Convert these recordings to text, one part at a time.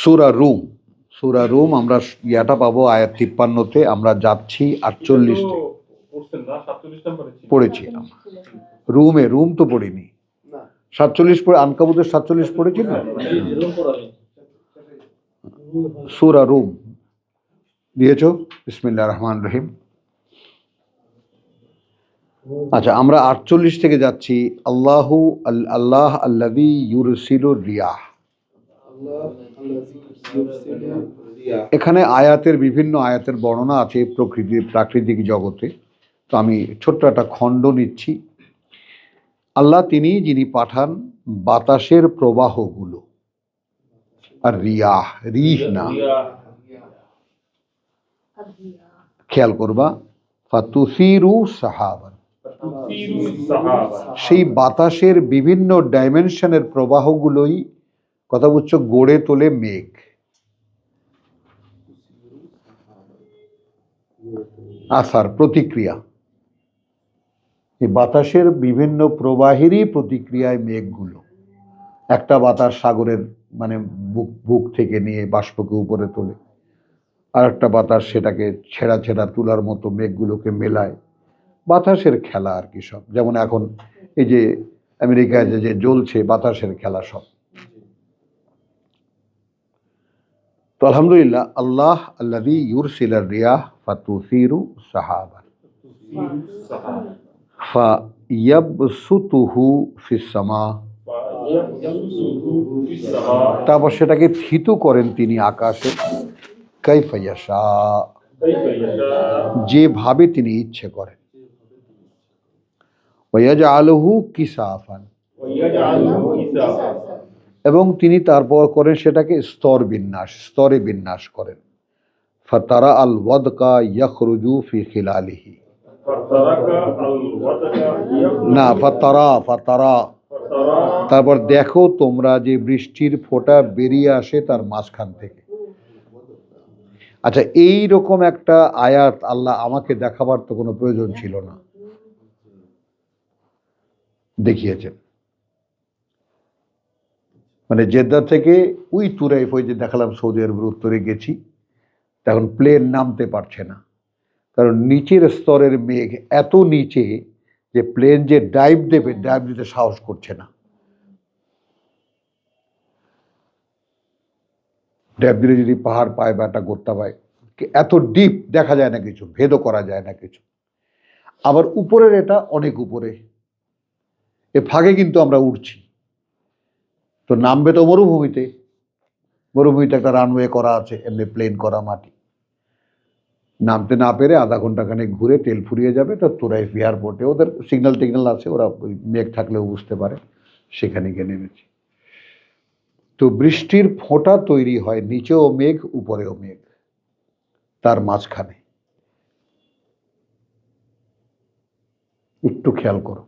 সূরা room, সূরা room আমরা ইয়াটা পাবো আয়াত 53-তে। আমরা যাচ্ছি 48-তে পড়েছি। রুমে রুম তো পড়িনি, 47 পড়ে, আনকাবুতের 47 পড়েছি না। সূরা রুম দিয়েছ? বিসমিল্লাহির রহমানির রহিম। আচ্ছা, আমরা 48 থেকে যাচ্ছি। আল্লাহ আল্লাযী ইউরসিলুর রিয়াহ। এখানে আয়াতের বিভিন্ন আয়াতের বর্ণনা আছে প্রাকৃতিক জগতে। তো আমি ছোট্ট একটা খণ্ড নিচ্ছি। আল্লাহ তিনি যিনি পাঠান বাতাসের প্রবাহগুলো, আর রিয়াহ, রিহ না, খেয়াল করবা, ফাতুসিরু সাহাবান, সেই বাতাসের বিভিন্ন ডাইমেনশনের প্রবাহগুলোই কথা বুঝছো গড়ে তোলে মেঘ। আসার প্রতিক্রিয়া, এই বাতাসের বিভিন্ন প্রবাহেরই প্রতিক্রিয়ায় মেঘগুলো। একটা বাতাস সাগরের মানে বুক থেকে নিয়ে বাষ্পকে উপরে তোলে, আর একটা বাতাস সেটাকে ছেঁড়া ছেঁড়া তুলার মতো মেঘগুলোকে মেলায়। বাতাসের খেলা আর কি সব। যেমন এখন এই যে আমেরিকায় যে জ্বলছে, বাতাসের খেলা সব। তো আলহামদুলিল্লাহ, আল্লাহ আল্লাযী ইউরসিলুর রিয়াহ ফাতুসিরু সাহাবান ফায়াবসুতুহু ফিস সামা, তারপর সেটাকে থিতু করেন তিনি আকাশে, কাইফা ইয়াশা, যেভাবে তিনি ইচ্ছে করেন। ওয়াজআলুহু কিসাফান, এবং তিনি তারপর করেন সেটাকে স্তরে বিন্যাস করেন। ফাতারা আল ওয়াদকা ইয়াখরুজু ফি খিলালিহি, না ফাতারা, তারপর দেখো তোমরা যে বৃষ্টির ফোঁটা বেরিয়ে আসে তার মাঝখান থেকে। আচ্ছা, এই রকম একটা আয়াত আল্লাহ আমাকে দেখাবার তো কোনো প্রয়োজন ছিল না, দেখিয়েছেন। মানে জেদ্দা থেকে ওই তুরাইফ, ওই যে দেখালাম সৌদি আরবের উত্তরে গেছি, তখন প্লেন নামতে পারছে না, কারণ নিচের স্তরের মেঘ এত নিচে যে প্লেন যে ডাইভ দিতে সাহস করছে না। ডাইভ দিলে যদি পাহাড় পায় বা একটা গোত্তা পায়, এত ডিপ দেখা যায় না কিছু, ভেদও করা যায় না কিছু। আবার উপরের এটা অনেক উপরে, এ ফাঁকে কিন্তু আমরা উঠছি। তো নামবে তো মরুভূমিতে একটা রানওয়ে করা আছে, এমনি প্লেন করা মাটি। নামতে না পেরে আধা ঘন্টা খানেক ঘুরে তেল ফুরিয়ে যাবে, তো তুরাইফ এয়ারপোর্টে ওদের সিগন্যাল আছে, ওরা ওই মেঘ থাকলেও বুঝতে পারে, সেখানে গিয়ে নেমেছি। তো বৃষ্টির ফোঁটা তৈরি হয়, নিচেও মেঘ উপরেও মেঘ, তার মাঝখানে। একটু খেয়াল করো।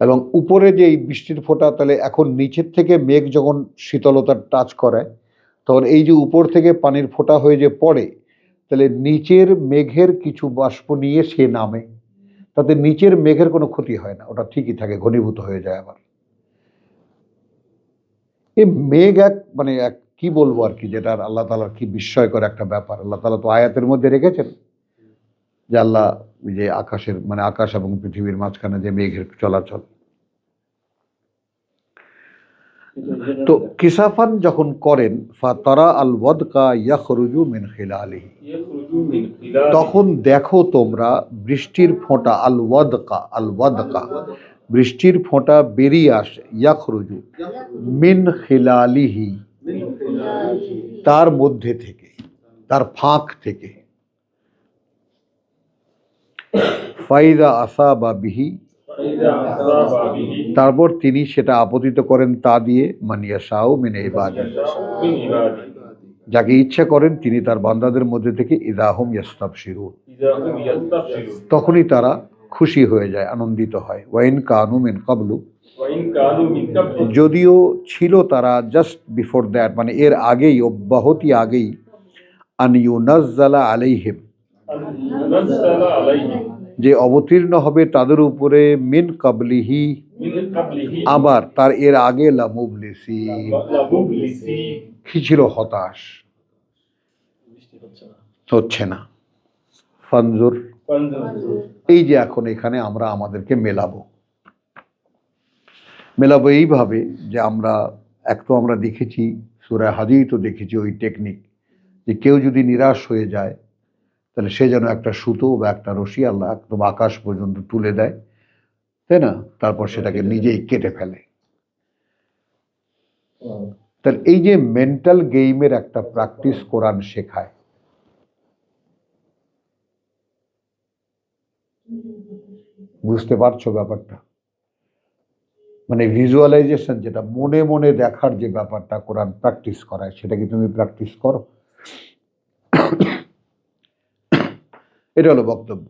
এবং উপরে যে এই বৃষ্টির ফোঁটা, তাহলে এখন নিচের থেকে মেঘ যখন শীতলতার টাচ করে, তখন এই যে উপর থেকে পানির ফোঁটা হয়ে যে পড়ে, তাহলে নিচের মেঘের কিছু বাষ্প নিয়ে সে নামে, তাতে নিচের মেঘের কোনো ক্ষতি হয় না, ওটা ঠিকই থাকে, ঘনীভূত হয়ে যায়। আবার এই মেঘ এক কি বলবো আর কি, যেটা আল্লাহ তাআলার কি বিস্ময়কর একটা ব্যাপার। আল্লাহ তাআলা তো আয়াতের মধ্যে রেখেছেন যে আল্লাহ যে আকাশের আকাশ এবং পৃথিবীর মাঝখানে যে মেঘের চলাচল। তো কিসাফান যখন করেন, ফাতারা আল ওয়াদকা ইয়াখরুজু মিন খিলালিহি, তখন দেখো তোমরা বৃষ্টির ফোঁটা, আল ওয়াদকা বৃষ্টির ফোঁটা বেরিয়ে আসে, ইয়াখরুজু মিন খিলালিহি, তার মধ্যে থেকে, তার ফাঁক থেকে। ফাইদা আসাবা বিহি, তারপর তিনি সেটা আপতিত করেন তা দিয়ে, মানিয়াশাউ মিন ইবাদিহি, যাকে ইচ্ছা করেন তিনি তার বান্দাদের মধ্যে থেকে, ইদাহুম ইয়াস্তাবশিরুন, তখনই তারা খুশি হয়ে যায়, আনন্দিত হয়। ওয়াইন কানু মিন ক্বাবলু, যদিও ছিল তারা জাস্ট বিফোর দ্যাট, এর আগেই, অব্যাহতি আগেই, আন ইউনাজ্জালা আলাইহিম, যে অবতীর্ণ হবে তাদের উপরে, মিন ক্বাবলিহি, আবার তার এর আগে লামুবলিসি, কি ছিল? হতাশ, হচ্ছে না। ফানজুর, এই যে এখন এখানে আমরা আমাদেরকে মেলাবো এইভাবে যে আমরা এক তো আমরা দেখেছি সূরা হাদীদ, তো দেখেছি ওই টেকনিক যে কেউ যদি নিরাশ হয়ে যায় তাহলে সে যেন একটা সুতো বা একটা রশি আল্লাহ একদম আকাশ পর্যন্ত তুলে দেয়, তাই না? তারপর সেটাকে নিজেই কেটে ফেলে। তাহলে এই যে মেন্টাল গেমের একটা প্র্যাকটিস কোরআন শেখায়। বুঝতে পারছো ব্যাপারটা? মানে ভিজুয়ালাইজেশন, যেটা মনে মনে দেখার যে ব্যাপারটা কোরআন প্র্যাকটিস করায়, সেটা কি তুমি প্র্যাকটিস করো? এটা হলো বক্তব্য।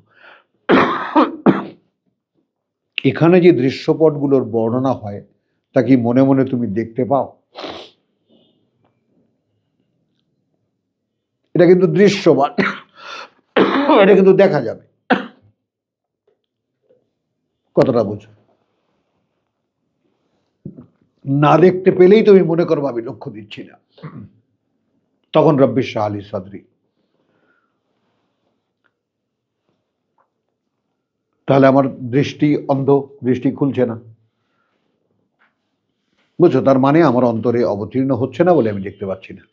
এখানে যে দৃশ্যপটগুলোর বর্ণনা হয় তা কি মনে মনে তুমি দেখতে পাও? এটা কিন্তু দৃশ্যমান, এটা কিন্তু দেখা যাবে। কতটা বুঝো? না দেখতে পেলেই তুমি মনে করবো আমি লক্ষ্য দিচ্ছি না, তখন রব্বি ইশরাহ লি সাদরি। তাহলে আমার দৃষ্টি অন্ধ, দৃষ্টি খুলছে না, বুঝছো? তার মানে আমার অন্তরে অবতীর্ণ হচ্ছে না বলে আমি দেখতে পাচ্ছি না।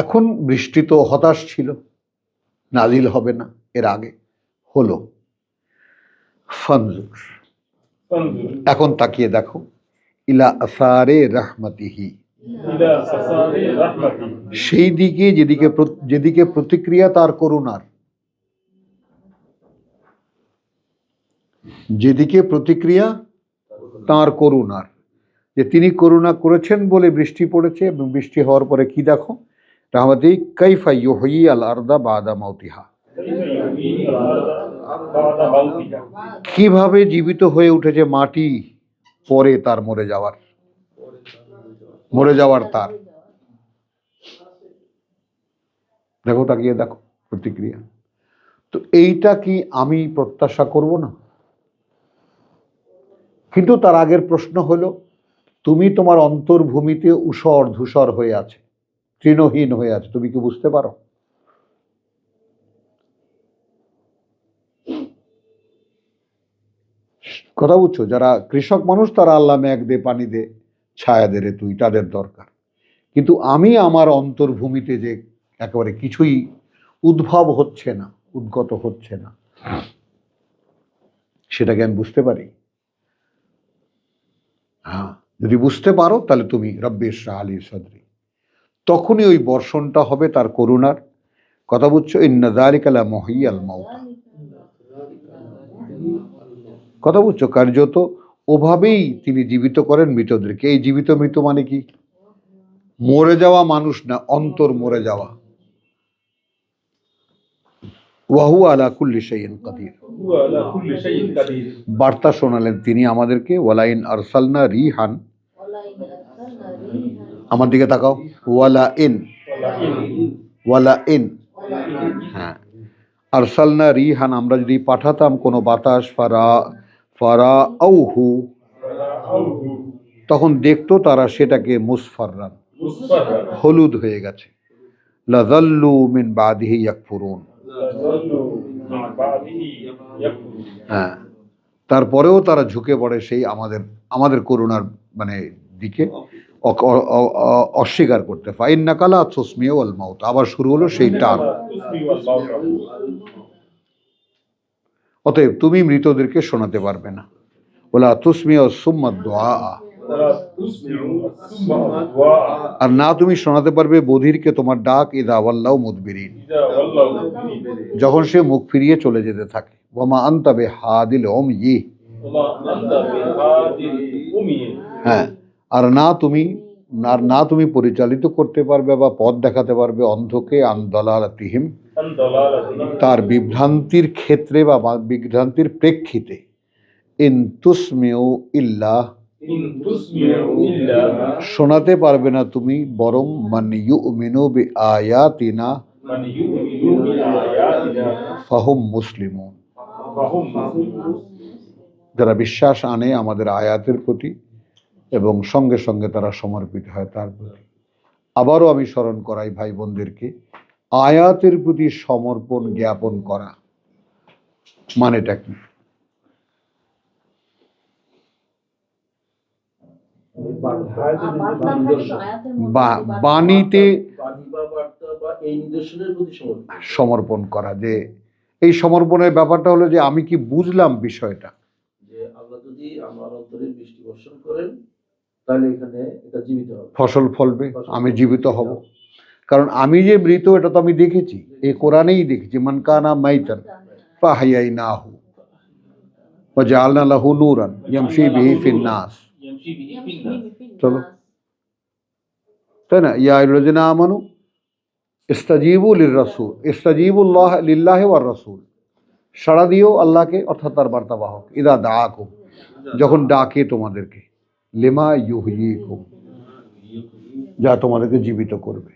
এখন বৃষ্টি তো হতাশ ছিল, নাজিল হবে না, এর আগে হলো। ফানজুর, এখন তাকিয়ে দেখো, ইলা আসারে রাহমাতিহি, সেই দিকে যেদিকে প্রতিক্রিয়া তার করুণার, যেদিকে প্রতিক্রিয়া তার করুণার, যে তিনি করুণা করেছেন বলে বৃষ্টি পড়েছে, এবং বৃষ্টি হওয়ার পরে কি দেখো, রাহমাতি কাইফা ইউহয়ি আল আরদা বাদা মাউতিহা, কিভাবে জীবিত হয়ে উঠেছে মাটি পরে তার মরে যাওয়ার তার। দেখো, তাকিয়ে দেখো প্রতিক্রিয়া। তো এইটা কি আমি প্রত্যাশা করব না? কিন্তু তার আগের প্রশ্ন হলো, তুমি তোমার অন্তর্ভূমিতে ঊষর ধূসর হয়ে আছে, তৃণহীন হয়ে আছে, তুমি কি বুঝতে পারো? কথা বুঝছো? যারা কৃষক মানুষ তারা আল্লাহ মেঘ দে, পানি দে, ছায়া দে রে তুই, তাদের দরকার। কিন্তু আমি আমার অন্তর্ভূমিতে যে একেবারে কিছুই উদ্ভব হচ্ছে না, উদ্গত হচ্ছে না, সেটাকে আমি বুঝতে পারি। হ্যাঁ, যদি বুঝতে পারো তাহলে তুমি রব্বি ইশরাহ লি সাদরি, তখনই ওই বর্ষণটা হবে তার করুণার। কথা বুঝছো? ইন্না যালিকা লা মুহয়িল মাউতা, কথা বুঝছো? কার্যত ওভাবেই তিনি জীবিত করেন মৃতদেরকে। এই জীবিত মৃত মানে কি? মরে যাওয়া মানুষ না, অন্তর মরে যাওয়া। ওয়াহু আলা কুল্লি শাইইন কাদির, বার্তা শোনালেন তিনি আমাদেরকে। ওয়ালাইন আরসালনা রিহান, আমার দিকে তাকাও, ওয়ালা ইন, হ্যাঁ, আরসালনা রিহান, আমরা যদি পাঠাতাম কোনো বাতাস, ফারা আউহু, তখন দেখতো তারা সেটাকে মুসফাররান, হলুদ হয়ে গেছে। লাযাল্লু মিন বাদিহি ইয়াকফুরুন, হ্যাঁ, তারপরেও তারা ঝুঁকে পড়ে সেই আমাদের করুণার মানে দিকে, অস্বীকার করতে। ফাইন্নাকা লা তুসমিউ আল মাউত, আবার শুরু হলো সেই টান। অতএব তুমি মৃতদেরকে শোনাতে পারবে না। ওলা তুসমিউ সুম্মা দুআ, আর না তুমি শোনাতে পারবে বধিরকে তোমার ডাক, ইযা ওয়াল্লাউ মুদবিরিন, যখন সে মুখ ফিরিয়ে চলে যেতে থাকে। ওয়ামা আনতা বিহাদিল উময়ি, হ্যাঁ, আর না তুমি পরিচালিত করতে পারবে বা পথ দেখাতে পারবে অন্ধকে, আন দালালাতিহিম, তার বিভ্রান্তির ক্ষেত্রে বা বিভ্রান্তির প্রেক্ষিতে। ইন তুসমিউ ইল্লা, শোনাতে পারবে না তুমি বরং মান ইউমিনু বিআয়াতিনা, ফাহুম মুসলিমুন, যারা বিশ্বাস আনে আমাদের আয়াতের প্রতি এবং সঙ্গে সঙ্গে তারা সমর্পিত হয় তার প্রতি। আবারও আমি স্মরণ করাই ভাই বোনদেরকে, আয়াতের প্রতি সমর্পণ জ্ঞাপন করা মানেটা কি? বাণীতে সমর্পণ করা, যে এই সমর্পণের ব্যাপারটা হলো যে আমি কি বুঝলাম বিষয়টা, যে আল্লাহ যদি আমার অন্তরে বৃষ্টি বর্ষণ করেন তাহলে এখানে এটা জীবিত হবে, ফসল ফলবে, আমি জীবিত হব। কারণ আমি যে মৃত এটা তো আমি দেখেছি, এই কোরআনেই দেখেছি, মান কানা মাইতান ফাহইয়াইনাহু ওয়া জাআলনা লাহু নূরান ইয়ামশি বিহি ফিন নাস। চলো, তাই না? ইয়া আইয়ুহাল্লাযিনা আমানু ইস্তাজিবু লির-রাসূল, ইস্তাজিবুল্লাহ লিল্লাহি ওয়ার রাসূল, সাড়া দিও আল্লাহকে অর্থাৎ তার বার্তাবাহক, ইদা দাআকুম, যখন ডাকে তোমাদেরকে, লিমা ইউহয়িকুম, যা তোমাদেরকে জীবিত করবে।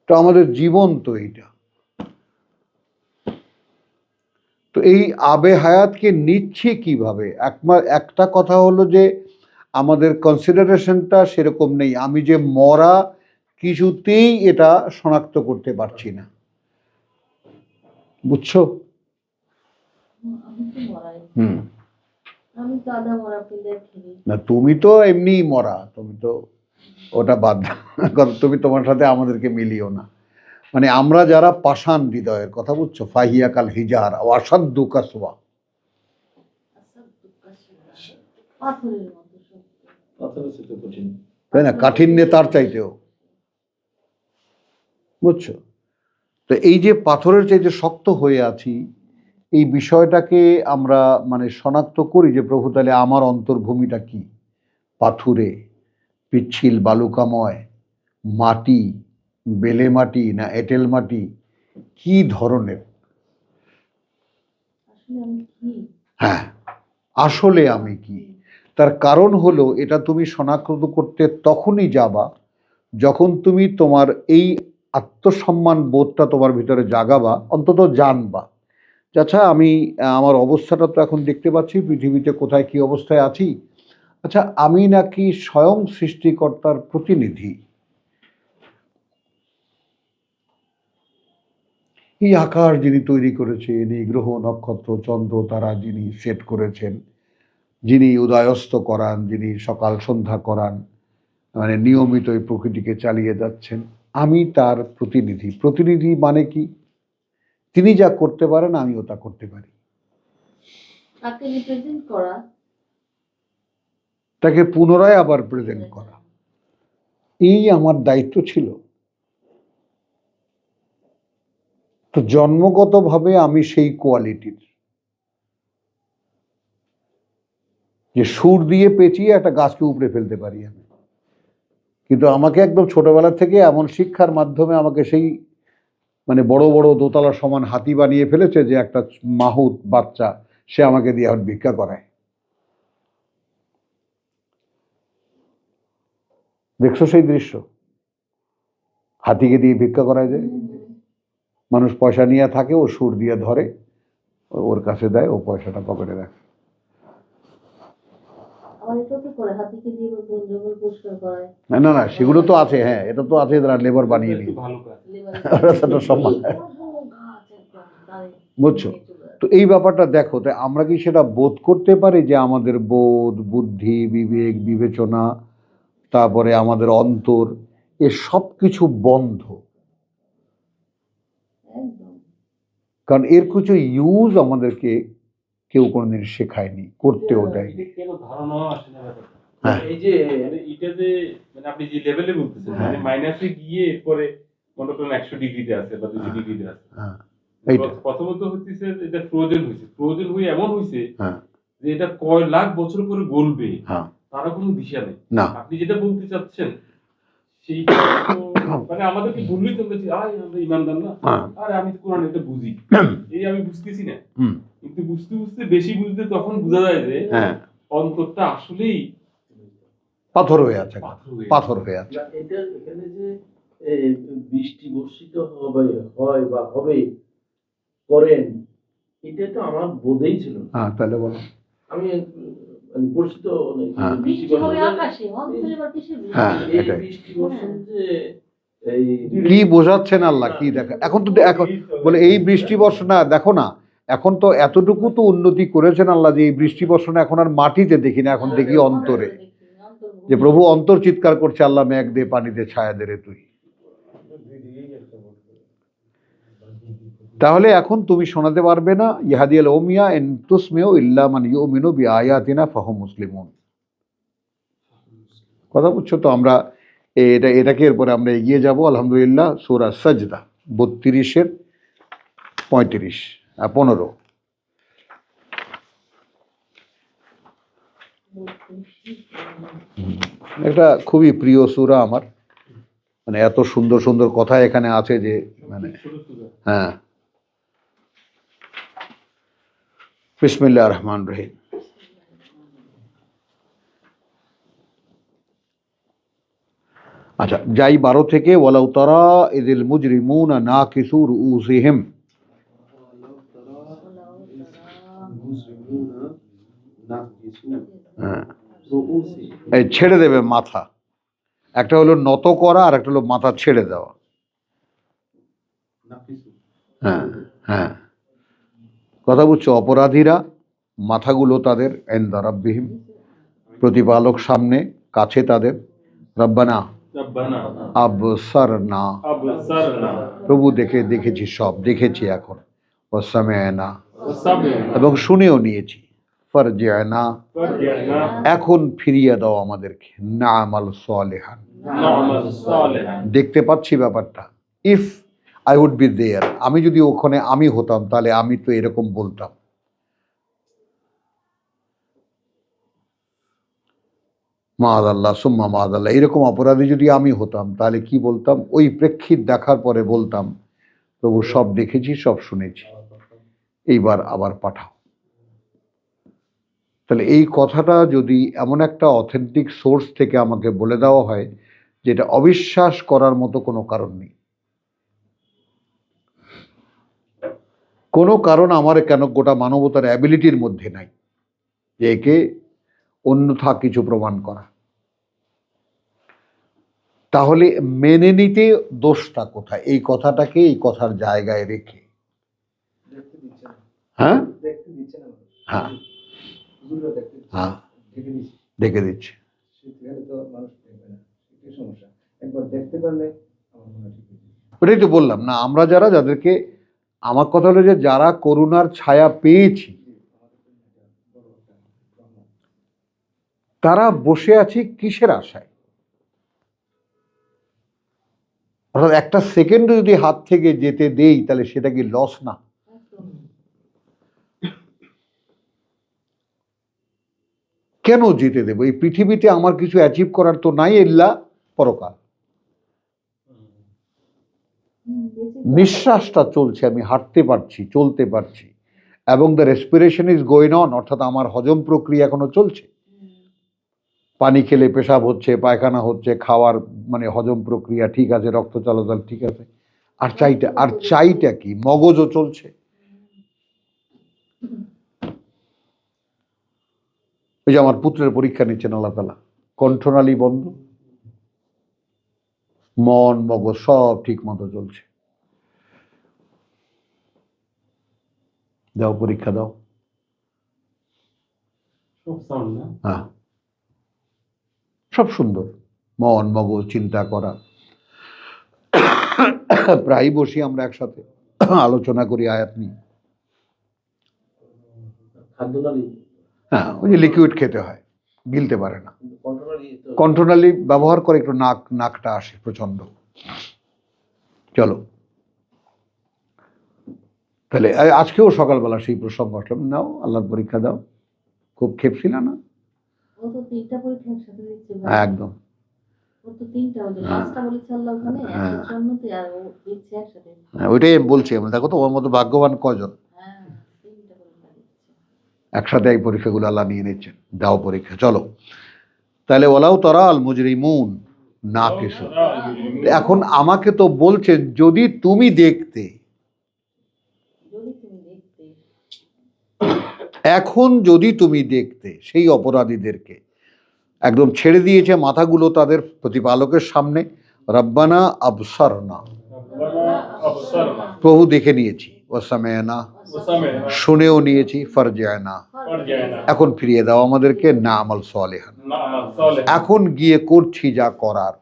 তো আমাদের জীবন তো এইটা। তো এই আবে হায়াতকে নিচ্ছে কিভাবে? একটা কথা হলো যে আমাদের কনসিডারেশনটা সেরকম নেই, আমি যে মরা কিছুতেই এটা শনাক্ত করতে পারছি না, বুঝছো? না, তুমি তো এমনিই মরা, তুমি তো ওটা বাদ, তুমি তোমার সাথে আমাদেরকে মিলিও না। মানে আমরা যারা পাষাণ হৃদয়ের কথা, বুঝছো, ফাহিয়া কাল হিজার ওয়াসাদ্দু কাসওয়া, তাই না? কাঠিন্যে তার চাইতেও, বুঝছো? তো এই যে পাথরের চাইতে শক্ত হয়ে আছি, এই বিষয়টাকে আমরা মানে শনাক্ত করি যে প্রভু তাহলে আমার অন্তর্ভূমিটা কি, পাথুরে, পিচ্ছিল, বালুকাময় মাটি, বেলে মাটি না এঁটেল মাটি, কি ধরনের, হ্যাঁ আসলে আমি কি? তার কারণ হলো এটা তুমি শনাক্ত করতে তখনই যাবা যখন তুমি তোমার এই আত্মসম্মান বোধটা তোমার ভিতরে জাগাবা, অন্তত জানবা, আচ্ছা আমি আমার অবস্থাটা তো এখন দেখতে পাচ্ছি, পৃথিবীতে কোথায় কি অবস্থায় আছি, আচ্ছা আমি নাকি স্বয়ং সৃষ্টিকর্তার প্রতিনিধি। এই আকাশ যিনি তৈরি করেছেন, এই গ্রহ নক্ষত্র চন্দ্র তারা যিনি সেট করেছেন, যিনি উদয়স্ত করান, যিনি সকাল সন্ধ্যা করান, মানে নিয়মিত এই প্রকৃতিকে চালিয়ে যাচ্ছেন, আমি তার প্রতিনিধি। প্রতিনিধি মানে কি? তিনি যা করতে পারেন আমিও তা করতে পারি, তাকে পুনরায় আবার প্রেজেন্ট করা, এই আমার দায়িত্ব ছিল। তো জন্মগতভাবে আমি সেই কোয়ালিটির, যে সুর দিয়ে পেঁচিয়ে একটা গাছকে উপড়ে ফেলতে পারি আমি, কিন্তু আমাকে একদম ছোটবেলা থেকে এমন শিক্ষার মাধ্যমে আমাকে সেই মানে বড় বড় দোতলা সমান হাতি বানিয়ে ফেলেছে যে একটা মাহুত বাচ্চা সে আমাকে দিয়ে এখন ভিক্ষা করায়। দেখছো সেই দৃশ্য? হাতিকে দিয়ে ভিক্ষা করায় যায়, মানুষ পয়সা নিয়ে থাকে, ও সুর দিয়ে ধরে, ওর কাছে দেয়, ও পয়সাটা পকেটে রাখে। না না না, সেগুলো তো আছে, হ্যাঁ এটা তো আছে, তারা লেবার বানিয়ে নিয়ে, বুঝছো? তো এই ব্যাপারটা দেখো, তাই আমরা কি সেটা বোধ করতে পারি যে আমাদের বোধ, বুদ্ধি, বিবেক, বিবেচনা, তারপরে আমাদের অন্তর, এ সব কিছু বন্ধ, কারণ এর কিছু ইউজ আমাদেরকে কেউ কোনোদিন শেখায়নি, করতেও দেয়নি। এই যে এটা যে মানে আপনি যে লেভেলে বলতেছেন, মানে মাইনাসে গিয়ে এরপরে মনে করেন 100 ডিগ্রিতে আছে বা 200 ডিগ্রিতে আছে, প্রথমত হচ্ছে এটা ফ্রোজেন হয়েছে, ফ্রোজেন হয়ে এমন হয়েছে যে এটা কয় লাখ বছর পরে গলবে, তারা কোনো দিশা নেই। আপনি যেটা বলতে চাচ্ছেন সেইটা মানে আমাদেরকে বললেই তো আমরা ইমানদার না, আরে আমি তো কোরআন এটা বুঝি, এই আমি বুঝতেছি না, কিন্তু বুঝতে বুঝতে বেশি বুঝতে তখন বোঝা যায় যে অন্তরটা আসলেই পাথর হয়ে আছে, পাথর হয়ে আছে। এটা এখানে যে এই বৃষ্টি বর্ষিত হবে, হয় বা হবে, করেন, এটা তো আমার বোধেই ছিল না। হ্যাঁ, তাহলে বলো। আমি মানে পরিচিত নই, হ্যাঁ। কিন্তু বৃষ্টি বৃষ্টি হবে বর্ষণ আকাশে, অন্তরে আবার কিসের বৃষ্টি? হ্যাঁ, এই এটাই। বৃষ্টি বর্ষণ যে এই কি বোঝাচ্ছেন আল্লাহ, কি দেখা এখন তো এখন বলে এই বৃষ্টি বর্ষণ না, দেখো না এখন তো এতটুকু তো উন্নতি করেছেন আল্লাহ যে এই বৃষ্টি বর্ষণ এখন আর মাটিতে দেখি না, এখন দেখি অন্তরে, যে প্রভু অন্তর চিৎকার করছে আল্লাহ মেঘ দে পানি দে ছায়া দে রে তুই। তাহলে এখন তুমি শোনাতে পারবে না ইহাদিয়াল ওমিয়া এন তুসমিউ ইল্লা মান ইউমিনু বিআয়াতিনা ফাহুম মুসলিমুন। কথা বুঝছো তো? আমরা এটাকে এরপরে আমরা এগিয়ে যাব আলহামদুলিল্লাহ। সূরা সাজদা 32-এর 15। এটা খুবই প্রিয় সূরা আমার, মানে এত সুন্দর সুন্দর কথা এখানে আছে যে মানে ছোট ছোট হ্যাঁ। বিসমিল্লাহির রহমানির রহিম। আচ্ছা, যাই 12 থেকে ওয়ালাউ তারা ইযিল মুজরিমুনা নাকিসু রুউসিহিম। হ্যাঁ, এই ছেড়ে দেবে মাথা, একটা হলো নত করা আর একটা হলো মাথা ছেড়ে দেওয়া। হ্যাঁ হ্যাঁ, কথা বুঝছো? অপরাধীরা মাথাগুলো তাদের ইনদা রাব্বিহিম, প্রতিপালক সামনে, কাছে তাদের, রব্বানা রব্বানা আবসারনা, আবসারনা প্রভু দেখেছি, সব দেখেছি এখন, ওয়াসামি'না, ওয়াসামি'না এবং শুনেও নিয়েছি, ফারজি'না, ফারজি'না এখন ফিরিয়ে দাও আমাদেরকে, না'মাল সালিহান, না'মাল সালিহান। দেখতে পাচ্ছি ব্যাপারটা। If I would be there, আমি যদি ওখানে আমি হতাম তাহলে আমি তো এরকম বলতাম। মাআযাল্লাহ সুম্মা মাআযাল্লাহ, এরকম অপরাধী যদি আমি হতাম তাহলে কি বলতাম? ওই প্রেক্ষিত দেখার পরে বলতাম, প্রভু সব দেখেছি, সব শুনেছি, এইবার আবার পাঠাও। তাহলে এই কথাটা যদি এমন একটা অথেন্টিক সোর্স থেকে আমাকে বলে দেওয়া হয়, যেটা অবিশ্বাস করার মতো কোনো কারণ নেই, কোনো কারণ আমার কেন গোটা মানবতার অ্যাবিলিটির মধ্যে নাই যে একে অন্যথা কিছু প্রমাণ করা, তাহলে মেনে নিতে দোষটা কোথায়? এই কথাটাকে এই কথার জায়গায় রেখে। দেখতে দিচ্ছে না, হ্যাঁ দেখতে দিচ্ছে না, হ্যাঁ হুজুররা দেখতে দিচ্ছে না, হ্যাঁ, দেখে দিচ্ছে, দেখে দিচ্ছে। সেখানে তো মানুষ দেখবে না, সেটাই সমস্যা। একবার দেখতে পারলে আমার মনে হয় ঠিক হয়ে যাবে। ওটাই তো বললাম না, আমরা যাদেরকে, আমার কথা হলো যে যারা করুণার ছায়া পেয়েছি তারা বসে আছি কিসের আশায়? অর্থাৎ একটা সেকেন্ড যদি হাত থেকে যেতে দেই তাহলে সেটা কি লস না? কেন যেতে দেবো? এই পৃথিবীতে আমার কিছু অ্যাচিভ করার তো নাই, ইল্লা পরকাল। নিঃশ্বাসটা চলছে, আমি হাঁটতে পারছি, চলতে পারছি, এবং the respiration is going on, অর্থাৎ আমার হজম প্রক্রিয়া এখনো চলছে। পানি খেলে পেশাব হচ্ছে, পায়খানা হচ্ছে, খাওয়ার মানে হজম প্রক্রিয়া ঠিক আছে, রক্ত চলাচল ঠিক আছে, আর চাইটা কি? মগজও চলছে। ওই যে আমার পুত্রের পরীক্ষা নিচ্ছেন আল্লাহ তাআলা, কণ্ঠনালী বন্ধ, মন মগজ সব ঠিক মতো চলছে। দাও পরীক্ষা দাও। সব সাউন্ড না? হ্যাঁ, সব সুন্দর, মন মগজ চিন্তা করা। প্রায় বসি আমরা একসাথে আলোচনা করি আয়াত নিয়ে। খাদ্যনালী, হ্যাঁ, ওই যে লিকুইড খেতে হয়, গিলতে পারে না, কিন্তু কন্ট্রোনালী তো কণ্ঠনালী ব্যবহার করে একটু নাকটা আসে প্রচন্ড। চলো, তাহলে আজকেও সকালবেলা সেই প্রসঙ্গ আসলাম, নাও আল্লাহর পরীক্ষা দাও। খুব খেপছিল না? ও তো 3টা পরীক্ষা একসাথে দিচ্ছে ভাই। একদম। ও তো 3টা ওদের 5টা বলেছে আল্লাহ ওখানে, হ্যাঁ। 154 আর ও দিচ্ছে একসাথে। ওইটাই আমি বলছি, আমি দেখো তো ওর মতো ভাগ্যবান কজন হ্যাঁ, 3টা পরীক্ষা দিচ্ছে। একসাথে এই পরীক্ষাগুলো আল্লাহ নিয়ে নিচ্ছেন। দাও পরীক্ষা, চলো। তাহলে ওলাও তারা আল মুজরিমুন না কিছু। এখন আমাকে তো বলছেন যদি তুমি দেখতে, যদি তুমি দেখতে এখন যদি তুমি দেখতে সেই অপরাধীদেরকে একদম ছেড়ে দিয়েছে মাথাগুলো তাদের প্রতিপালকের সামনে। রব্বানা আবসারনা, প্রভু দেখে নিয়েছি, ওয়াসামেনা, শুনেও নিয়েছি, ফারজিআনা, এখন ফিরিয়ে দাও আমাদেরকে, না আমাল সালেহান, এখন গিয়ে করছি যা করার,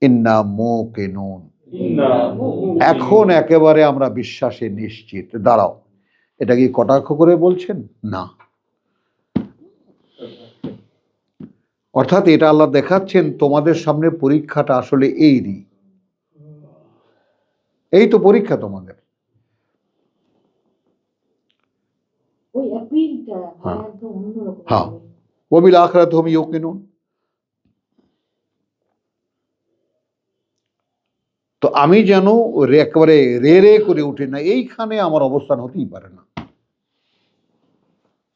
ইন্না মুকিনুন, এখন একেবারে আমরা বিশ্বাসে নিশ্চিত। দাঁড়াও, এটা কি কটাক্ষ করে বলছেন? না, অর্থাৎ এটা আল্লাহ দেখাচ্ছেন তোমাদের সামনে পরীক্ষাটা আসলে এই তো পরীক্ষা তোমাদের। ওই অ্যাপিলটা হ্যাঁ। একদম অন্যরকম হ্যাঁ। হবে। ওয়াবিল আখিরাতি হুম ইউকিনুন। তো আমি যেন একেবারে রে রে করে উঠি না, এইখানে আমার অবস্থান হতেই পারে না।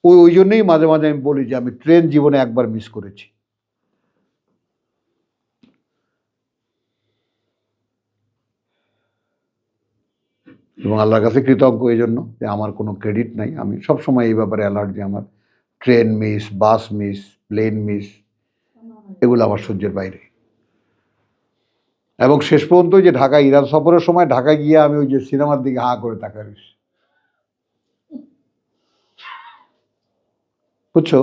ওই জন্যই মাঝে মাঝে আমি বলি যে আমি ট্রেন জীবনে একবার মিস করেছি। এবং আল্লাহর কাছে কৃতজ্ঞ এই জন্য যে আমার কোনো ক্রেডিট নাই। আমি সবসময় এই ব্যাপারে অ্যালার্ট যে আমার train miss, bus miss, plane miss, এগুলো আমার সহ্যের বাইরে। এবং শেষ পর্যন্ত যে ঢাকা ইরান সফরের সময় ঢাকা গিয়ে আমি ওই যে সিনেমার দিকে হাঁ করে তাকাই, বুঝছো,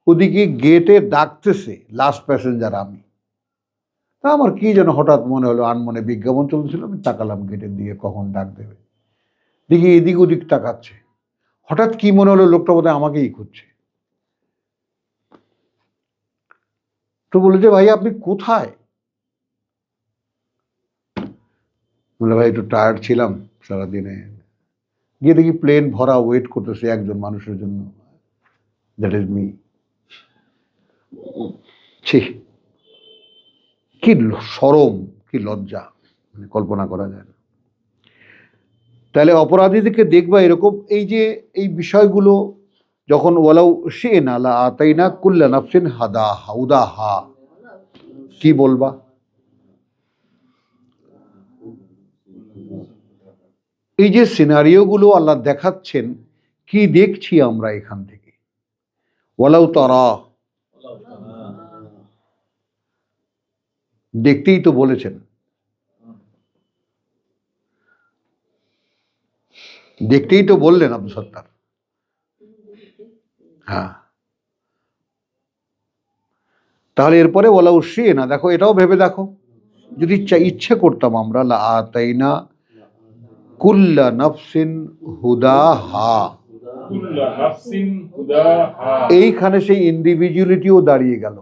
ওদিকে গেটে ডাকতেছে লাস্ট প্যাসেঞ্জার আমি। তা আমার কি যেন হঠাৎ মনে হলো, আনমনে বিজ্ঞাপন চলছিল, আমি তাকালাম গেটের দিকে কখন ডাক দেবে, দেখি এদিক ওদিক তাকাচ্ছে। হঠাৎ কি মনে হলো লোকটা বোধহয় আমাকেই খুঁজছে। তো বলে যে ভাই আপনি কোথায়? বলে ভাই একটু টায়ার্ড ছিলাম সারাদিনে। গিয়ে দেখি প্লেন ভরা ওয়েট করতেছে একজন মানুষের জন্য, দ্যাট ইজ মি। ছি, কি শরম, কি লজ্জা, মানে কল্পনা করা যায় না। তাহলে অপরাধীদেরকে দেখবা এরকম, এই যে এই বিষয়গুলো যখন ওয়ালাউ শি'না লা আতাইনা কুল্লা নাফসিন হাদাহা উদাহা, কি বলবা? এই যে সিনারিওগুলো আল্লাহ দেখাচ্ছেন, কি দেখছি আমরা এখান থেকে? ওয়ালাউ তারা, দেখতেই তো বলেছেন, দেখতেই তো বললেন আব্দুল সত্তার। হ্যাঁ, তাহলে এরপরে বলা উৎসিয়ে না, দেখো এটাও ভেবে দেখো, যদি ইচ্ছে করতাম আমরা লা আতাইনা কুল্লা নাফসিন হুদাহা, এইখানে সেই ইন্ডিভিজুয়ালিটিও দাঁড়িয়ে গেল,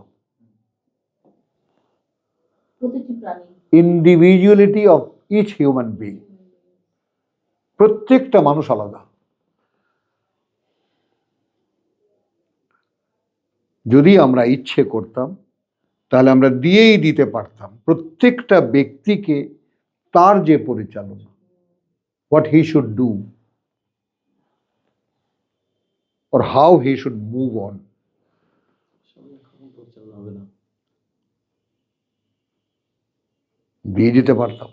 প্রতিটি প্রাণী, individuality of each human being. প্রত্যেকটা মানুষ আলাদা। যদি আমরা ইচ্ছে করতাম তাহলে আমরা দিয়েই দিতে পারতাম প্রত্যেকটা ব্যক্তিকে তার যে পরিচালনা, what he should do or how he should move on, দিয়ে দিতে পারতাম।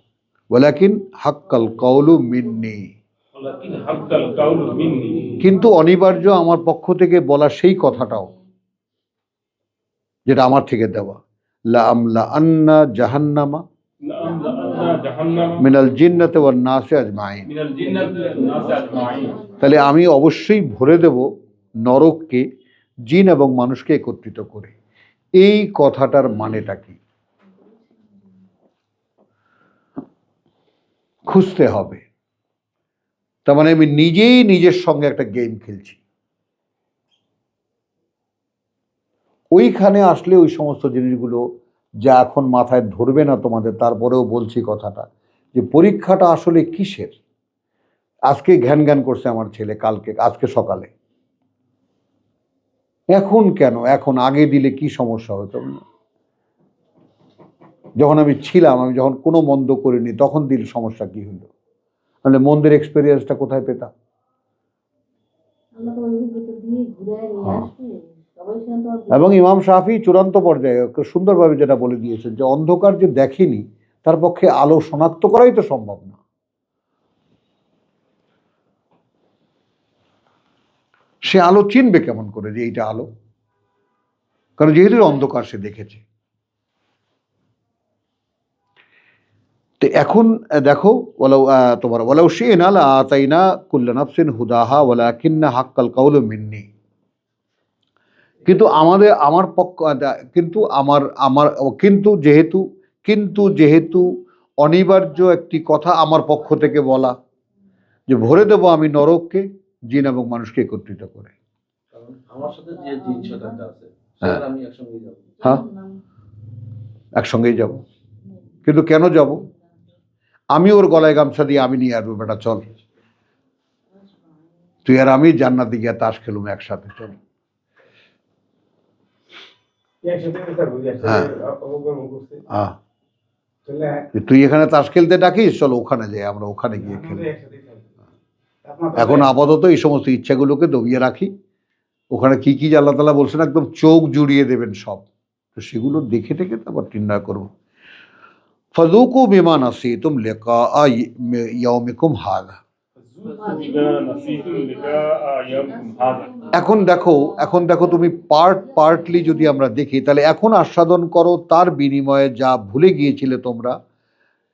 ওয়ালাকিন হাক্কাল কাউলু মিন্নি, কিন্তু অনিবার্য আমার পক্ষ থেকে বলা সেই কথাটাও যেটা আমার থেকে দেওয়া, লা আমলা আন্না জাহান্নামা মিনাল জিন্নাতি ওয়ান নাসি আজমাইন, তাহলে আমি অবশ্যই ভরে দেব নরককে জিন এবং মানুষকে একত্রিত করে। এই কথাটার মানেটা কি খুঁজতে হবে। তার মানে আমি নিজেই নিজের সঙ্গে একটা গেম খেলছি। ওইখানে আসলে ওই সমস্ত জিনিসগুলো যা এখন মাথায় ধরবে না তোমাদের, তারপরেও বলছি কথাটা, যে পরীক্ষাটা আসলে কিসের। আজকে ঘ্যান ঘ্যান করছে আমার ছেলে, আজকে সকালে, এখন কেন, এখন আগে দিলে কি সমস্যা হতো? যখন আমি ছিলাম, আমি যখন কোনো মন্দ করিনি, তখন দিলে সমস্যা কি হলো? তাহলে মন্দের এক্সপেরিয়েন্সটা কোথায় পেতাম? আল্লাহ তো ওই অভিজ্ঞতা দিয়ে ঘুরে নিয়ে আসবে। সবাই সেখানে তো আর এবং ইমাম শাফি চূড়ান্ত পর্যায়ে খুব সুন্দরভাবে যেটা বলে দিয়েছেন যে অন্ধকার যে দেখেনি তার পক্ষে আলো শনাক্ত করাই তো সম্ভব না। সে আলো চিনবে কেমন করে যে এইটা আলো? কারণ যেহেতু অন্ধকার সে দেখেছে। তো এখন দেখো, তোমার ওয়ালাউ শি'না লাআতাইনা কুল্লা নাফসিন হুদাহা ওয়ালাকিন্না হাক্কাল কাউলু মিন্নি। কিন্তু আমার পক্ষ কিন্তু আমার কিন্তু যেহেতু অনিবার্য একটি কথা আমার পক্ষ থেকে বলা যে ভরে দেব আমি নরককে জিন এবং মানুষকে একত্রিত করে। কারণ আমার সাথে যে জিন শয়তানটা আছে হ্যাঁ। সেটা আমি একসঙ্গে যাব। হ্যাঁ, একসঙ্গেই যাব। কিন্তু কেন যাব? আমি ওর গলায় গামছা দিয়ে আমি নিয়ে আসবো, বেটা চল তুই আর আমি জান্নাতে গিয়ে তাস খেলুম একসাথে, চল। হ্যাঁ, তুই এখানে তাস খেলতে ডাকিস, চলো ওখানে যাই, আমরা ওখানে গিয়ে খেলি। এখন আপাতত এই সমস্ত ইচ্ছাগুলোকে দবিয়ে রাখি। ওখানে কি কি আল্লাহ তাআলা বলছেন একদম চোখ জুড়িয়ে দেবেন সব, তো সেগুলো দেখে টেকে তারপর নির্ণয় করবো। ফাযুকু বিমা নাসিতুম লিকা ইয়াউমিকুম হাযা। এখন দেখো তুমি পার্টলি যদি আমরা দেখি তাহলে এখন আস্বাদন করো তার বিনিময়ে যা ভুলে গিয়েছিলে তোমরা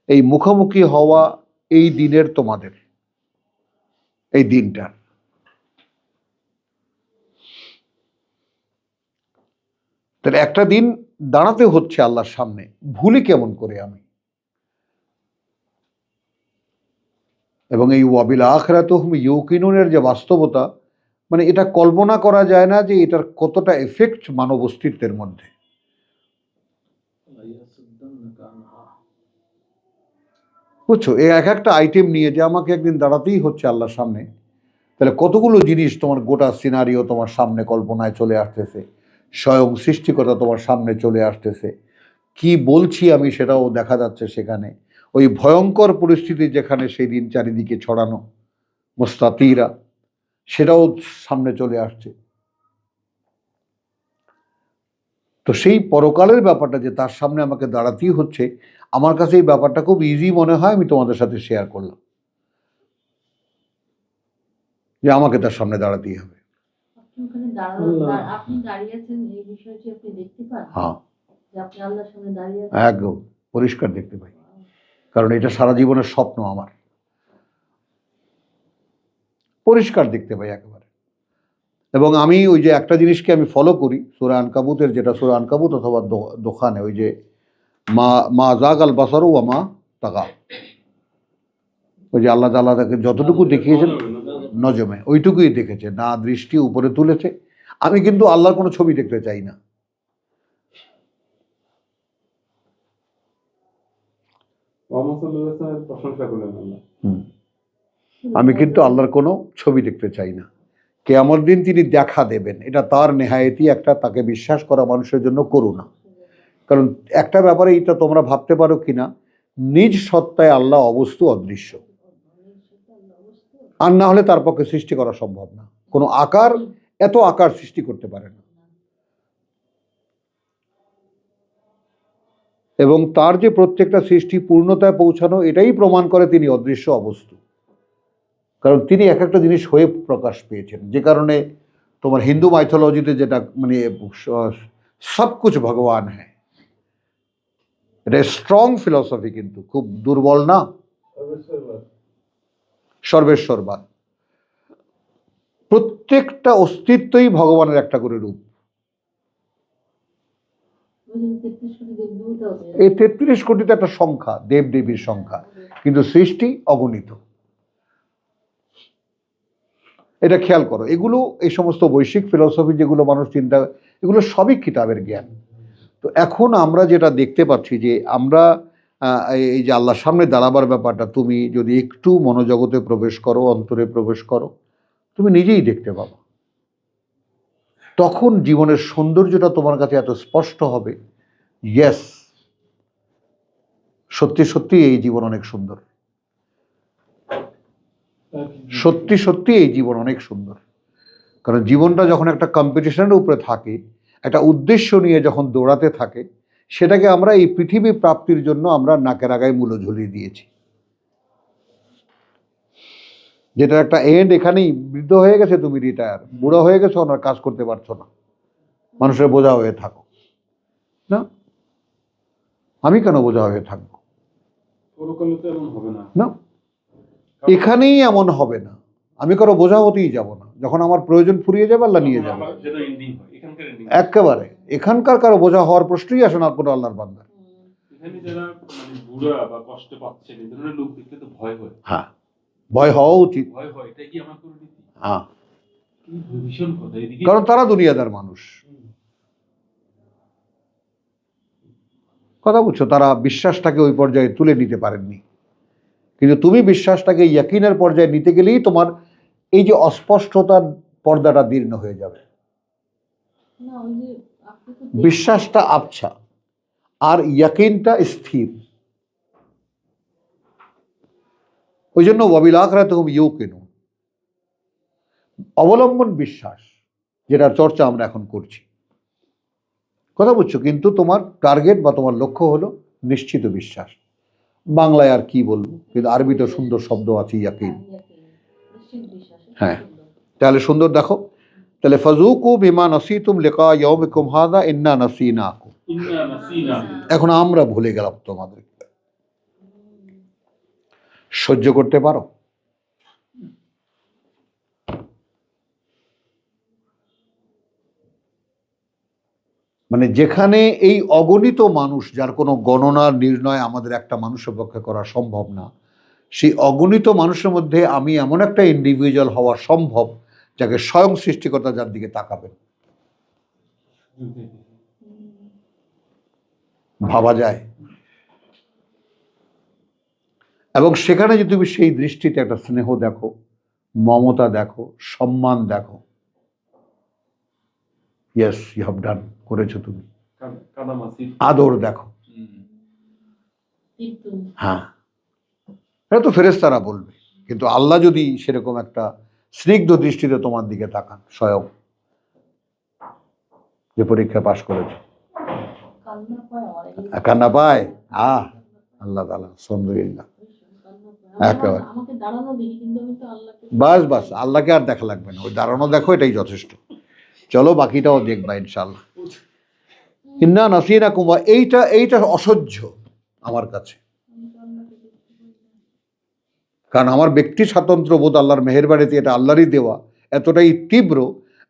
এই মুখোমুখি হওয়া এই দিনের, তোমাদের এই দিনটা। তাহলে একটা দিন দাঁড়াতে হচ্ছে আল্লাহর সামনে, ভুলি কেমন করে আমি? এবং এই ওয়াবিল আখিরাতুহুম ইউকিনুনের যে বাস্তবতা, মানে এটা কল্পনা করা যায় না যে এটার কতটা এফেক্ট মানব অস্তিত্বের মধ্যে। বুঝছো, এই এক একটা আইটেম নিয়ে যে আমাকে একদিন দাঁড়াতেই হচ্ছে আল্লাহর সামনে, তাহলে কতগুলো জিনিস তোমার গোটা সিনারিও তোমার সামনে কল্পনায় চলে আসতেছে, স্বয়ং সৃষ্টিকর্তা তোমার সামনে চলে আসতেছে, কি বলছি আমি সেটাও দেখা যাচ্ছে সেখানে। ওই ভয়ঙ্কর পরিস্থিতি যেখানে সেই দিন চারিদিকে ছড়ানো মুস্তাতিরা, সেটাও সামনে চলে আসছে। তো সেই পরকালের ব্যাপারটা যে তার সামনে আমাকে দাঁড়াতেই হচ্ছে, আমার কাছে এই ব্যাপারটা খুব ইজি মনে হয়, আমি তোমাদের সাথে শেয়ার করলাম যে আমাকে তার সামনে দাঁড়াতেই হবে। আপনি ওখানে আপনি দাঁড়িয়ে আছেন, এই বিষয়টি আপনি দেখতে পান? হ্যাঁ, যে আপনি আল্লাহর সামনে দাঁড়িয়ে আছেন, একদম পরিষ্কার দেখতে পাই, কারণ এটা সারা জীবনের স্বপ্ন আমার, পরিষ্কার দেখতে পাই একেবারে। এবং আমি ওই যে একটা জিনিসকে আমি ফলো করি সূরা আনকাবুতের, যেটা সূরা আনকাবুত অথবা দোকানে ওই যে মা জাগাল বাসারু ওয়া মা তাগা, ওই যে আল্লাহ তাআলা তাকে যতটুকু দেখিয়েছেন নজমে ওইটুকুই দেখেছে, না দৃষ্টি উপরে তুলেছে। আমি কিন্তু আল্লাহর কোনো ছবি দেখতে চাই না। প্রশংসা করলেন আল্লাহ। আমি কিন্তু আল্লাহর কোনো ছবি দেখতে চাই না। কিয়ামত দিন তিনি দেখা দেবেন, এটা তার নেহায়েতি একটা তাকে বিশ্বাস করা মানুষের জন্য করুণা। কারণ একটা ব্যাপারে এটা তোমরা ভাবতে পারো কিনা, নিজ সত্তায় আল্লাহ অবস্তু অদৃশ্য, আর না হলে তার পক্ষে সৃষ্টি করা সম্ভব না। কোনো আকার এত আকার সৃষ্টি করতে পারে না। এবং তার যে প্রত্যেকটা সৃষ্টি পূর্ণতায় পৌঁছানো, এটাই প্রমাণ করে তিনি অদৃশ্য অবস্তু। কারণ তিনি এক একটা জিনিস হয়ে প্রকাশ পেয়েছেন, যে কারণে তোমার হিন্দু মাইথোলজিতে যেটা মানে সব কুছ ভগবান হ্যাঁ, এটা স্ট্রং ফিলসফি, কিন্তু খুব দুর্বল না। সর্বেশ্বরবাদ, প্রত্যেকটা অস্তিত্বই ভগবানের একটা করে রূপ। এই 33 কোটিতে একটা সংখ্যা, দেব দেবীর সংখ্যা, কিন্তু সৃষ্টি অগণিত। এটা খেয়াল করো, এগুলো এই সমস্ত বৈশ্বিক ফিলসফি যেগুলো মানুষ চিন্তা, এগুলো সবই কিতাবের জ্ঞান। তো এখন আমরা যেটা দেখতে পাচ্ছি যে আমরা এই যে আল্লাহর সামনে দাঁড়াবার ব্যাপারটা, তুমি যদি একটু মনোজগতে প্রবেশ করো, অন্তরে প্রবেশ করো, তুমি নিজেই দেখতে পাবো। তখন জীবনের সৌন্দর্যটা তোমার কাছে এত স্পষ্ট হবে, ইয়েস, সত্যি সত্যি এই জীবন অনেক সুন্দর, সত্যি সত্যি এই জীবন অনেক সুন্দর। কারণ জীবনটা যখন একটা কম্পিটিশনের উপরে থাকে, একটা উদ্দেশ্য নিয়ে যখন দৌড়াতে থাকে, সেটাকে আমরা এই পৃথিবী প্রাপ্তির জন্য আমরা নাকের আগায় মূল্য ঝুলিয়ে দিয়েছি, যেটা একটা এন্ড এখানেই। বৃদ্ধ হয়ে গেছে, তুমি রিটায়ার, বুড়ো হয়ে গেছো, আর কাজ করতে পারছো না, মানুষের বোঝা হয়ে থাকো না। আমি কেন বোঝা হয়ে থাকবো? পরকালে তো এমন হবে না। না, এখানেই এমন হবে না। আমি কারো বোঝা হতেই যাব না। যখন আমার প্রয়োজন ফুরিয়ে যাবে, আল্লাহ নিয়ে যাবে। আমার যেন এন্ডিং হয়, এখানকার এন্ডিং। একেবারে এখানকার কারো বোঝা হওয়ার প্রশ্নই আসে না কোনো আল্লাহর বান্দা। এখানে যারা মানে বুড়া বা কষ্ট পাচ্ছেন, এই ধরনের লোক দেখলে তো ভয় হয়। হ্যাঁ, ভয় হওয়া উচিত। ভয় হয়, এটা কি আমার পরিণতি? হ্যাঁ, কি ভীষণ কথা এদিকে। কারণ তারা দুনিয়াদার মানুষ। কথা বুঝছো? তারা বিশ্বাসটাকে ওই পর্যায়ে তুলে নিতে পারেননি। কিন্তু তুমি বিশ্বাসটাকে ইয়াকিনের পর্যায়ে নিতে গেলেই তোমার এই যে অস্পষ্টতার পর্দাটা দীর্ণ হয়ে যাবে। না, ওই যে আপনি তো বিশ্বাসটা আবছা আর ইয়াকিনটা স্থির। ওই জন্য ওয়াবিল আখিরাতিহুম ইউকিনুন, অবলম্বন বিশ্বাস, যেটার চর্চা আমরা এখন করছি। কথা বুঝছো? কিন্তু তোমার টার্গেট বা তোমার লক্ষ্য হলো নিশ্চিত বিশ্বাস। বাংলায় আর কি বলবো, কিন্তু আরবিতে সুন্দর শব্দ আছে ইয়াকিন। নিশ্চিত বিশ্বাস। হ্যাঁ, তাহলে সুন্দর দেখো, তাহলে ফাজুকু বিমা নাসিতুম লিকা ইয়াউমিকুম হাযা ইন্না নাসিনাকুম। ইন্না নাসিনা। এখন আমরা ভুলে গেলাম তোমাদের। সহ্য করতে পারো? মানে যেখানে এই অগণিত মানুষ, যার কোনো গণনার নির্ণয় আমাদের একটা মানুষের পক্ষে করা সম্ভব না, সেই অগণিত মানুষের মধ্যে আমি এমন একটা ইন্ডিভিজুয়াল হওয়া সম্ভব যাকে স্বয়ং সৃষ্টিকর্তা যার দিকে তাকাবেন। ভাবা যায়? এবং সেখানে যদি তুমি সেই দৃষ্টিতে একটা স্নেহ দেখো, মমতা দেখো, সম্মান দেখো, ইয়েস ইউ হ্যাভ ডান, করেছো তুমি। কাদামাসি। আদর দেখো, কিন্তু হ্যাঁ, এটা তো ফেরেশতারা বলবে। কিন্তু আল্লাহ যদি সেরকম একটা স্নিগ্ধ দৃষ্টিতে তোমার দিকে তাকান, স্বয়ং যে পরীক্ষা পাশ করেছো, কান্না পায় অনেক। কান্না পায়, আল্লাহ তাআলা আলহামদুলিল্লাহ। একেবারে। আমাকে দাঁড়ানো দেখি, কিন্তু আমি তো আল্লাহকে বাস বাস, আল্লাহকে আর দেখা লাগবে না, ওই দাঁড়ানো দেখো, এটাই যথেষ্ট। চলো বাকিটাও দেখবা ইনশাআল্লাহ। ইন্না নাসিনাকুম, এইটা অসহ্য আমার কাছে। কারণ আমার ব্যক্তি স্বাতন্ত্র্য বোধ আল্লাহর মেহেরবাড়িতে, এটা আল্লাহরই দেওয়া, এতটাই তীব্র,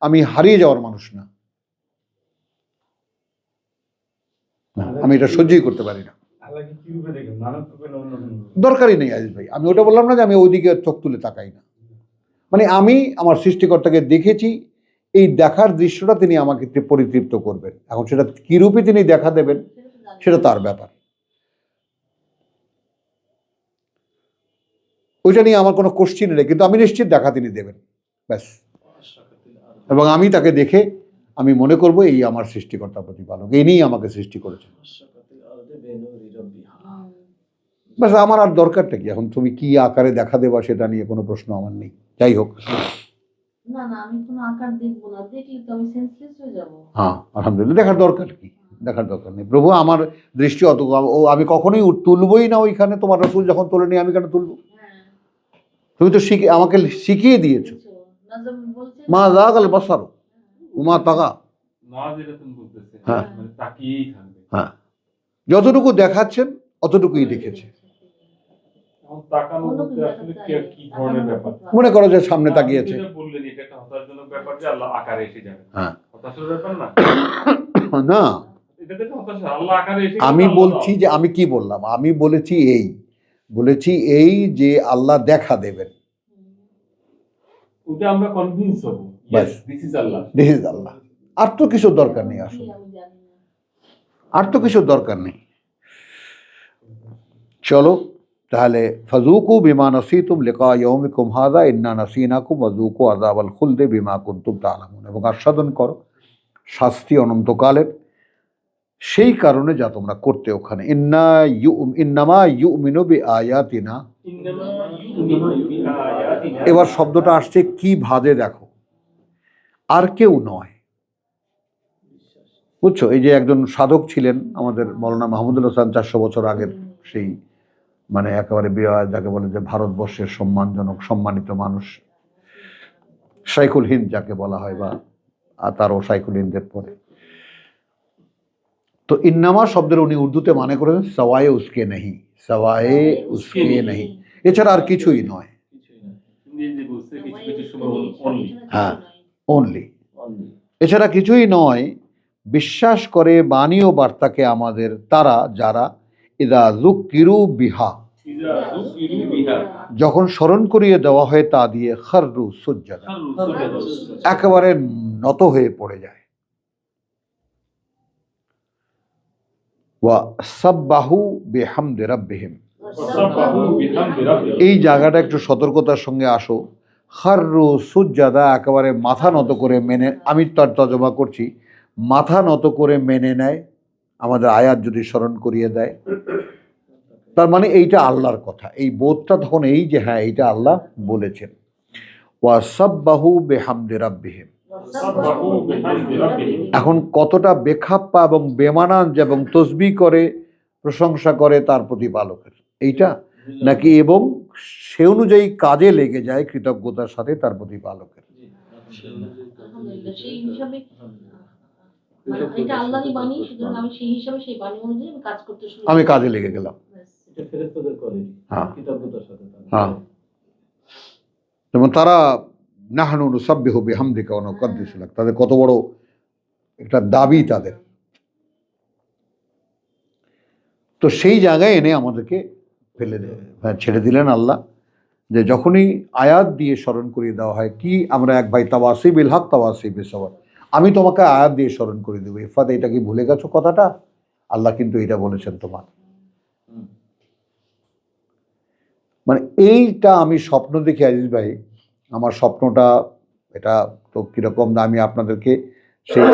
আমি হারিয়ে যাওয়ার মানুষ না। আমি এটা সহ্যই করতে পারি না। দরকারই নেই আজিজ ভাই, আমি ওটা বললাম না যে আমি ওইদিকে চোখ তুলে তাকাই না। মানে আমি আমার সৃষ্টিকর্তাকে দেখেছি, এই দেখার দৃশ্যটা তিনি আমাকে পরিতৃপ্ত করবেন। এখন সেটা কি রূপে তিনি দেখা দেবেন, সেটা তার ব্যাপার। ওইটা নিয়ে আমার কোনো কোশ্চিন নেই, কিন্তু আমি নিশ্চিত দেখা তিনি দেবেন, ব্যাস। এবং আমি তাকে দেখে আমি মনে করব এই আমার সৃষ্টিকর্তা প্রতিপালক, এই নিয়েই আমাকে সৃষ্টি করেছেন। ব্যাস, আমার আর দরকারটা কি? এখন তুমি কি আকারে দেখা দেবা সেটা নিয়ে কোনো প্রশ্ন আমার নেই। যাই হোক, না না, আমি কোনো আকার দেখবো না, দেখলে তো আমি সেন্সলেস হয়ে যাবো। হ্যাঁ আলহামদুলিল্লাহ, দেখার দরকার কি? দেখার দরকার নেই। প্রভু আমার দৃষ্টি অত, আমি কখনোই তুলবই না ওইখানে। তোমার রাসূল যখন তোলেনি, আমি কেন তুলবো? হ্যাঁ, তুমি তো আমাকে শিখিয়ে দিয়েছো। নাজম বলছে মা যাগাল বাসার উমা তাগা। না, যেটা তুমি বলতেছে, হ্যাঁ। মানে তাকিয়েই থাকবে। হ্যাঁ, যতটুকু দেখাচ্ছেন অতটুকুই দেখেছে। এখন তাকানোর মধ্যে আসলে কি ধরনের ব্যাপার? মনে করো যে সামনে তাকিয়েছে, আপনি যেটা বললেন, এটা একটা হতাশাজনক ব্যাপার যে আল্লাহ আকারে এসে যাবে। হ্যাঁ, হতাশার ব্যাপার না, না এটা তো একটা হতাশা। আল্লাহ আকারে এসে আমি আল্লাহ বলছি যে, আমি কি বললাম, আমি বলেছি এই যে আল্লাহ দেখা দেবেন, ওটা আমরা কনভিন্স হব, ব্যাস। This is all. This is all. আর তো কিছুর দরকার নেই, আসলে আমি জানি না। আর তো কিছুর দরকার নেই। চলো তাহলে, ফাজুকু বিমা নাসিতুম লিকা ইয়াউমিকুম হাযা ইন্না নাসিনাকুম ওয়াজুকু আযাবাল খুলদি বিমা কুনতুম তা'লামুন। এবং আস্বাদন করো শাস্তি অনন্তকালের, সেই কারণে যা তোমরা করতে ওখানে। ইন্নামা ইউমিনু বিআয়াতিনা। এবার শব্দটা আসছে কি ভাজে দেখো। আর কেউ নয়। বুঝছো, এই যে একজন সাধক ছিলেন আমাদের মৌলানা মাহমুদুল হাসান, 400 বছর আগের, সেই মানে একেবারে যাকে বলে যে ভারতবর্ষের সম্মানিত মানুষ, শাইখুল হিন্দ যাকে বলা হয়, বা তারও শাইখুল হিন্দের পরে। তো ইন্নামা শব্দের উনি উর্দুতে মানে করেন সওয়ায়ে উসকে নেহি, সওয়ায়ে উসকে নেহি, এছাড়া আর কিছুই নয়। হ্যাঁ, অনলি, এছাড়া কিছুই নয়। বিশ্বাস করে বাণী ও বার্তাকে আমাদের তারা যারা ইদা যুকিরু বিহা, যখন স্মরণ করিয়ে দেওয়া হয় তা দিয়ে, খাররু সুজ্জাদা, একেবারে নত হয়ে পড়ে যায়। ওয়া সাব্বাহু বিহামদি রাব্বিহিম, এই জায়গাটা একটু সতর্কতার সঙ্গে আসো। খাররু সুজ্জাদা, একেবারে মাথা নত করে মেনে, আমি তার তর্জমা করছি, মাথা নত করে মেনে নেয় আমাদের আয়াত যদি স্মরণ করিয়ে দেয়। তার মানে এইটা আল্লাহর কথা, এই বোধটা তখন এই যে হ্যাঁ এইটা আল্লাহ বলেছেন। ওয়া সাব্বাহু বিহামদি রাব্বিহিম, এখন কতটা বেখাপ্পা এবং বেমানান এবং তসবিহ করে প্রশংসা করে তার প্রতিপালকের, এইটা নাকি এবং সে অনুযায়ী কাজে লেগে যায় কৃতজ্ঞতার সাথে তার প্রতিপালকের। আলহামদুলিল্লাহ, সেই হিসাবে মানে এটা আল্লাহরই বাণী, সুতরাং আমি সেই হিসাবে সেই বাণী অনুযায়ী আমি কাজ করতে শুরু আমি কাজে লেগে গেলাম। এটা ফেরেশতাদের কোয়ালিটি, হ্যাঁ কৃতজ্ঞতার সাথে হ্যাঁ, যেমন তারা নাহনু নুসাব্বিহু বিহামদিকা ওয়া নুকাদ্দিসু লাক, তাদের কত বড় একটা দাবি তাদের। তো সেই জায়গায় এনে আমাদেরকে ছেড়ে দিলেন আল্লাহ, যে যখনই আয়াত দিয়ে স্মরণ করিয়ে দেওয়া হয়, কি আমরা এক ভাই তাওয়াসি বিল হক তাওয়াসি বিস সাবর, আমি তোমাকে আয়াত দিয়ে স্মরণ করে দেবো। ইফাত, এটা কি ভুলে গেছো কথাটা? আল্লাহ কিন্তু এটা বলেছেন তোমার। মানে এইটা আমি স্বপ্ন দেখি আজিজ ভাই, আমার স্বপ্নটা এটা তো কিরকম না, আমি আপনাদেরকে সেই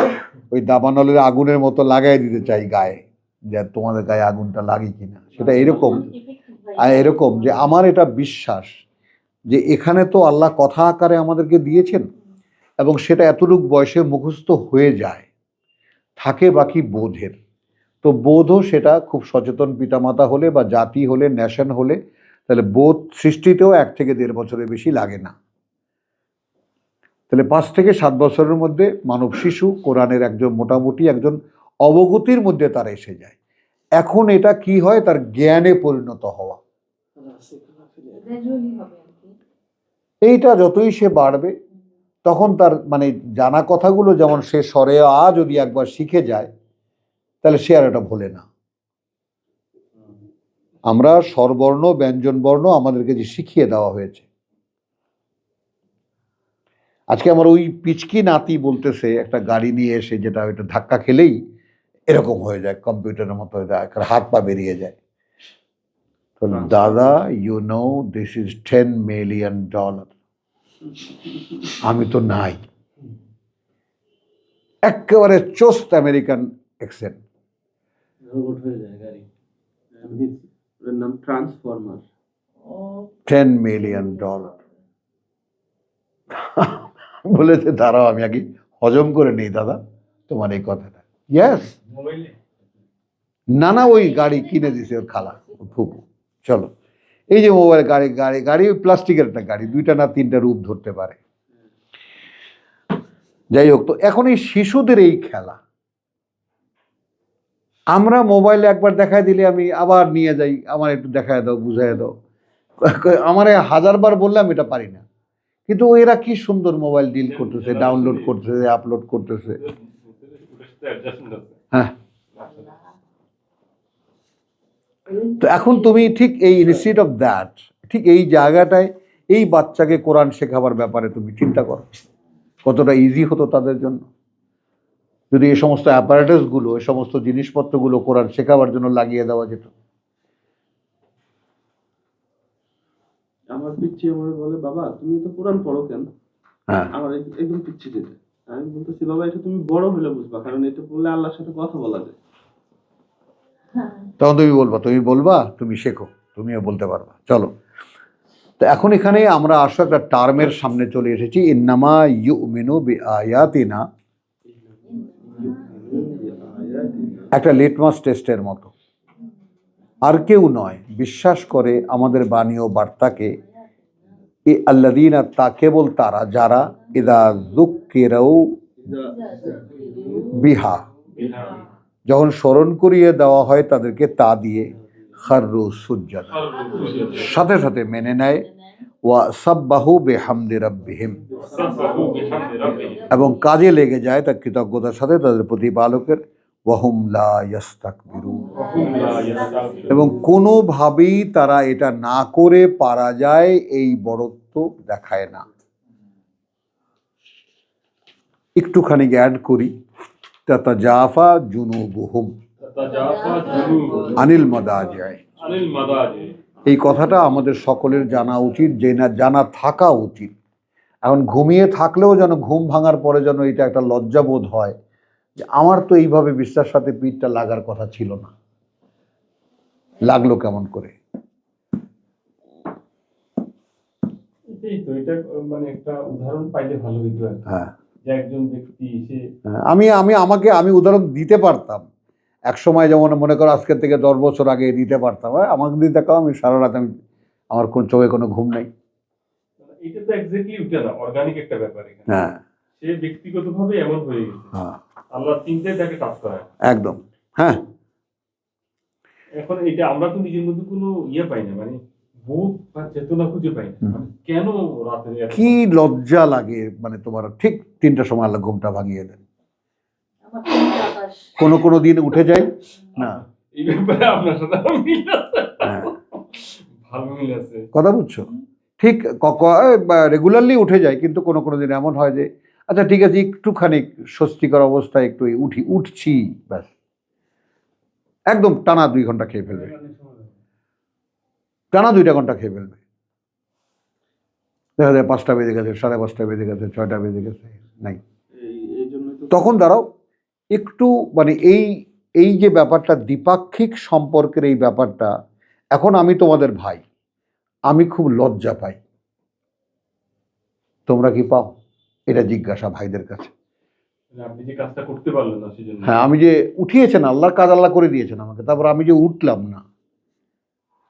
ওই দাবানলের আগুনের মতো লাগাই দিতে চাই গায়ে, যে তোমাদের গায়ে আগুনটা লাগে কিনা, সেটা এরকম। আর এরকম যে আমার এটা বিশ্বাস যে এখানে তো আল্লাহ কথা আকারে আমাদেরকে দিয়েছেন, এবং সেটা এতটুকু বয়সে মুখস্থ হয়ে যায়, থাকে বাকি বোধের। তো বোধও সেটা খুব সচেতন পিতামাতা হলে বা জাতি হলে, ন্যাশন হলে, তাহলে বোধ সৃষ্টিতেও 1 থেকে 1.5 বছরের বেশি লাগে না। তাহলে 5 থেকে 7 বছরের মধ্যে মানব শিশু কোরআনের একজন মোটামুটি একজন অবগতির মধ্যে তার এসে যায়। এখন এটা কি হয়, তার জ্ঞানে পরিণত হওয়া। এইটা যতই সে বাড়বে তখন তার মানে জানা কথাগুলো যেমন সে স্বরে যদি একবার শিখে যায়, তাহলে সে আর এটা ভোলে না। আমরা স্বরবর্ণ ব্যঞ্জন বর্ণ আমাদেরকে যে শিখিয়ে দেওয়া হয়েছে, আজকে আমার ওই পিচকি নাতি বলতেছে একটা গাড়ি নিয়ে এসে, যেটা ওইটা ধাক্কা খেলেই এরকম হয়ে যায়, কম্পিউটারের মতো হয়ে যায়, হাত পা বেরিয়ে যায়। তো দাদা, you know this is $10 million. আমি তো নাই, একেবারে চোস্ত আমেরিকান অ্যাকসেন্ট। রোবট হয়ে যায় গাড়ি, ওর নাম ট্রান্সফরমার। $10 মিলিয়ন। বলেছে দাঁড়াও আমি আগে হজম করে নেই দাদা তোমার এই কথাটা। ইয়েস, না ওই গাড়ি কিনে দিছে ওর খালা ফুপু। চলো, এই যে মোবাইল গাড়ি গাড়ি গাড়ি ওই প্লাস্টিকের একটা গাড়ি, 2টা না 3টা রূপ ধরতে পারে। যাই হোক, তো এখন এই শিশুদের এই খেলা, আমরা মোবাইলে একবার দেখায় দিলে আমি আবার নিয়ে যাই, আমার একটু দেখায় দাও, বুঝাই দাও, আমার 1000 বার বললাম এটা পারি না। কিন্তু এরা কি সুন্দর মোবাইল ডিল করতেছে, ডাউনলোড করতেছে, আপলোড করতেছে। হ্যাঁ, তো এখন তুমি ঠিক এই ইনস্টিড অফ দ্যাট, ঠিক এই জায়গাটায় এই বাচ্চাকে কোরআন শেখাবার ব্যাপারে তুমি চিন্তা করো কতটা ইজি হতো তাদের জন্য, যদি এই সমস্ত অ্যাপারেটাসগুলো, এই সমস্ত জিনিসপত্রগুলো কোরআন শেখাবার জন্য লাগিয়ে দেওয়া যেত। আমার পিচ্ছি আমার বলে, বাবা তুমি তো কোরআন পড়ো কেন? হ্যাঁ, আমার একদম পিচ্ছি যেতে, আমি বলতেছি বাবা এটা তুমি বড় হলে বুঝবা, কারণ এটা পড়লে আল্লাহর সাথে কথা বলা যায়। তখন তুমি বলবা তুমি শেখো, তুমিও বলতে পারবা। চলো, তো এখন এখানে আমরা আসলে একটা টার্মের সামনে চলে এসেছি, ইন্নামা ইউমিনু বিআয়াতিনা, একটা লিটমাস টেস্টের মতো। আর কেউ নয় বিশ্বাস করে আমাদের বাণী ও বার্তাকে, আল্লাযীনা, তা কেবল তারা যারা ইযা যুক্কিরু বিহা, যখন স্মরণ করিয়ে দেওয়া হয় তাদেরকে তা দিয়ে, খাররু সুজ্জাদা, সাথে সাথে মেনে নেয়, ওয়া সাব্বাহু বিহামদি রাব্বিহিম, এবং কাজে লেগে যায় তার কৃতজ্ঞতার সাথে তাদের প্রতিপালকের, ওয়াহুম লা ইস্তাকবিরুন, এবং কোনোভাবেই তারা এটা না করে পারা যায় এই বড়ত্ব দেখায় না। একটুখানি অ্যাড করি, তাতাজাফা জুনুবুহুম আনিল মাদাজি'i, এই কথাটা আমাদের সকলের জানা উচিত, জানা থাকা উচিত। এখন ঘুমিয়ে থাকলেও যেন ঘুম ভাঙার পরে যেন এটা একটা লজ্জাবোধ হয় যে আমার তো এইভাবে বিছনার সাথে পিঠটা লাগার কথা ছিল না, লাগলো কেমন করে। এটাই তো, এটা মানে একটা উদাহরণ পাইলে ভালো হইতো আর কি। হ্যাঁ, যে একজন ব্যক্তি সে আমি উদাহরণ দিতে পারতাম এক সময়, যেমন মনে করো আজকের থেকে 10 বছর আগে দিতে পারতাম, আমাকে দিতে কাও, আমি সারা রাত আমার কোন চোখে কোনো ঘুম নেই। এটা তো এক্স্যাক্টলি উঠে না, অর্গানিক একটা ব্যাপার এখানে। হ্যাঁ, সে ব্যক্তিগতভাবে এমন হয়ে গেছে, হ্যাঁ, আল্লাহ চিন্তায় তাকে কাজ করায়। একদম। হ্যাঁ, এখন এটা আমরা তো নিজের মধ্যে কোনো ইয়ে পাই না, মানে বোধ বা চেতনা খুঁজে পাই না, মানে কেন রাতে কি লজ্জা লাগে, মানে তোমার ঠিক 3টার সময় আল্লাহ ঘুমটা ভাঙিয়ে দেন। আমার তিনটা আকাশ। কোনো দিন উঠে যায় না। এই ব্যাপারে আপনার সাথে আমার মিল আছে, হ্যাঁ, ভালো মিল আছে। কথা বুঝছো? ঠিক রেগুলারলি উঠে যায়, কিন্তু কোনো দিন এমন হয় যে আচ্ছা ঠিক আছে একটুখানি স্বস্তিকর অবস্থায় একটু উঠছি, ব্যাস একদম টানা 2 ঘন্টা খেয়ে ফেলবে, টানা 2টা ঘন্টা খেয়ে ফেলবে। দেখা যায় 5টা বেজে গেছে, 5:30 বেজে গেছে, 6টা বেজে গেছে, নাই। তখন দাঁড়াও একটু, মানে এই যে ব্যাপারটা দ্বিপাক্ষিক সম্পর্কের এই ব্যাপারটা, এখন আমি তোমাদের ভাই, আমি খুব লজ্জা পাই, তোমরা কি পাও? এটা জিজ্ঞাসা ভাইদের কাছে। মানে আপনি যে কাজটা করতে পারলেন না সেজন্য। হ্যাঁ, আমি যে উঠিয়েছেন, আল্লাহর কাজ আল্লাহ করে দিয়েছেন আমাকে, তারপর আমি যে উঠলাম না,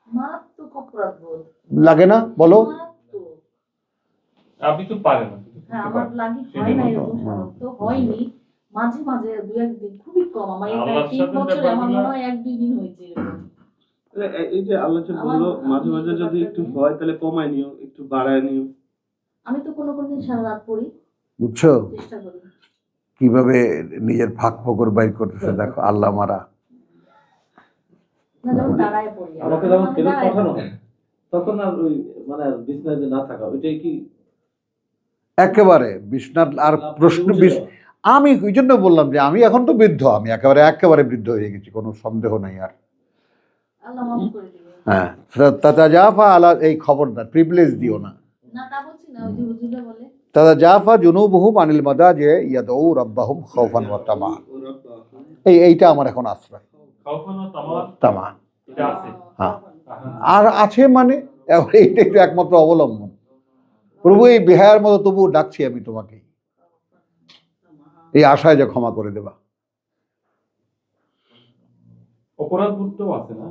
মারাত্মক অপরাধবোধ লাগে না বলো? মারাত্মক। আপনি তো পারেন না। হ্যাঁ, আমার লাগি হয় না এরকম সাধারণত, হয়নি, মাঝে মাঝে 2-1 দিন, খুবই কম। আমার এই আল্লাহর 3 সাথে বছরে আমার ব্যাপারগুলো- মনে হয় 1-2 দিন হয়েছে এরকম। এই যে আল্লাহ যে বললো আমার- মাঝে মাঝে যদি একটু হয় তাহলে কমায় নিও, একটু বাড়ায় নিও। আমি তো কোনো দিন সারা রাত পড়ি, বুঝছো চেষ্টা করি। কিভাবে নিজের ফাঁক ফোকর বাইর করতেছে, দেখো আল্লাহ মারা। না, যখন দাঁড়ায় পড়ি, আমাকে যখন আমি ফেরত দাঁড়ায় পাঠানো পড়ি। হয় তখন আর ওই মানে আর বিছনায় যে না থাকা, ওইটাই কি একেবারে বিছনার আর প্রশ্ন উঠে যাওয়া? আমি ওই জন্য বললাম যে আমি এখন তো বৃদ্ধ, আমি একেবারে বৃদ্ধ হয়ে গেছি, কোনো সন্দেহ নাই আর। আল্লাহ মাফ করে দিবে। হ্যাঁ, তাতাজাফা আলা, এই খবরদার প্রিভিলেজ দিও না। না, তা বলছি না, ওই যে হুজুররা বলে তাতাজাফা জুনুবুহুম আনিল মাদাজি ইয়াদউ রাব্বাহুম খাউফান ওয়া তামাআন, এইটা আমার এখন আশ্রয়। খাওফান ও তামার তামাআন, এটা আছে। হ্যাঁ, আর আছে মানে এইটা একটু একমাত্র অবলম্বন। প্রভু এই বেহায়ার মতো তবু ডাকছি আমি তোমাকে, এই আশায় যে ক্ষমা করে দেবা। অপরাধ বোধটাও আছে না,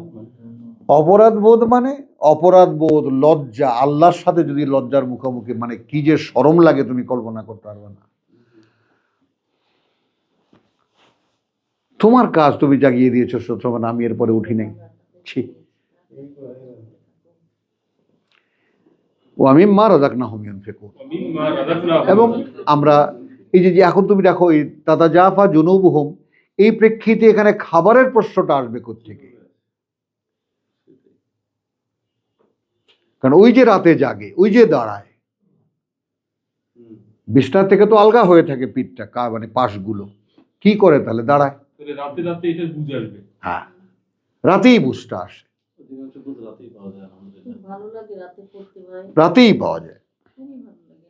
অপরাধ বোধ, লজ্জা, আল্লাহর সাথে যদি লজ্জার মুখোমুখি, মানে কি যে শরম লাগে তুমি কল্পনা করতে পারবে না। তোমার কাজ তুমি জাগিয়ে দিয়েছো, সুতরাং আমি এরপরে উঠি নাই। ছি। ওয়া মিম্মা রাযাকনাহুম ইউনফিকুন, মিম্মা রাযাকনাহুম। এবং আমরা এই যে এখন তুমি দেখো এই তাতাজাফা জুনুবুহুম, এই প্রেক্ষিতে এখানে খাবারের প্রশ্নটা আসবে কোত্থেকে? কারণ ওই যে রাতে জাগে, ওই যে দাঁড়ায়, বিছনার থেকে তো আলগা হয়ে থাকে পিঠটা, মানে পাশগুলো, কি করে তাহলে দাঁড়ায়? তাহলে রাতে রাতে এটা বুঝ আসবে। হ্যাঁ, রাতেই বুঝটা আসে, অধিকাংশ বুঝ রাতেই পাওয়া যায় আলহামদুলিল্লাহ। খুব ভালো লাগে রাতে পড়তে ভাই, রাতেই পাওয়া যায়। খুবই ভালো লাগে।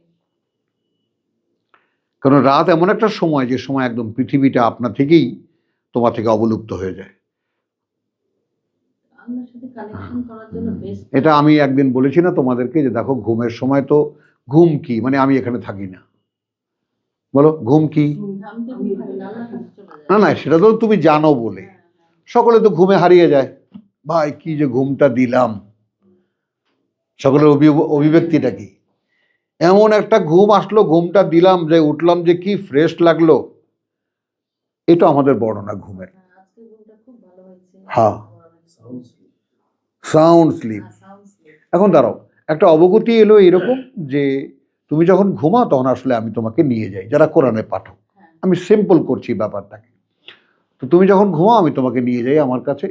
কারণ রাত এমন একটা সময়, যে সময় একদম পৃথিবীটা আপনা থেকেই তোমার থেকে অবলুপ্ত হয়ে যায়। আল্লাহর সাথে কানেকশন করার জন্য বেস্ট। এটা আমি একদিন বলেছি না তোমাদেরকে যে দেখো ঘুমের সময় তো ঘুম কি, মানে আমি এখানে থাকি না, বলো ঘুম কি? আমি তো ঘুম পাই না, আল্লাহর কাছে চলে যাই। না না, সেটা তো তুমি জানো বলে। সকলে তো ঘুমে হারিয়ে যায়, ভাই কি যে ঘুমটা দিলাম, সকলের অভিব্যক্তিটা কি, এমন একটা ঘুম আসলো, ঘুমটা দিলাম যে উঠলাম যে কি ফ্রেশ লাগলো, এটা আমাদের বর্ণনা ঘুমের। আজকে ঘুমটা খুব ভালো হয়েছে। হ্যাঁ, Sound sleep. Sound sleep. Sound sleep. এখন দাঁড়াও, একটা অবগতি এলো এরকম যে তুমি যখন ঘুমাও তখন আসলে আমি তোমাকে নিয়ে যাই, যারা কোরআনে পাঠক, আমি সিম্পল করছি ব্যাপারটাকে। তো তুমি যখন ঘুমাও আমি তোমাকে নিয়ে যাই আমার কাছে,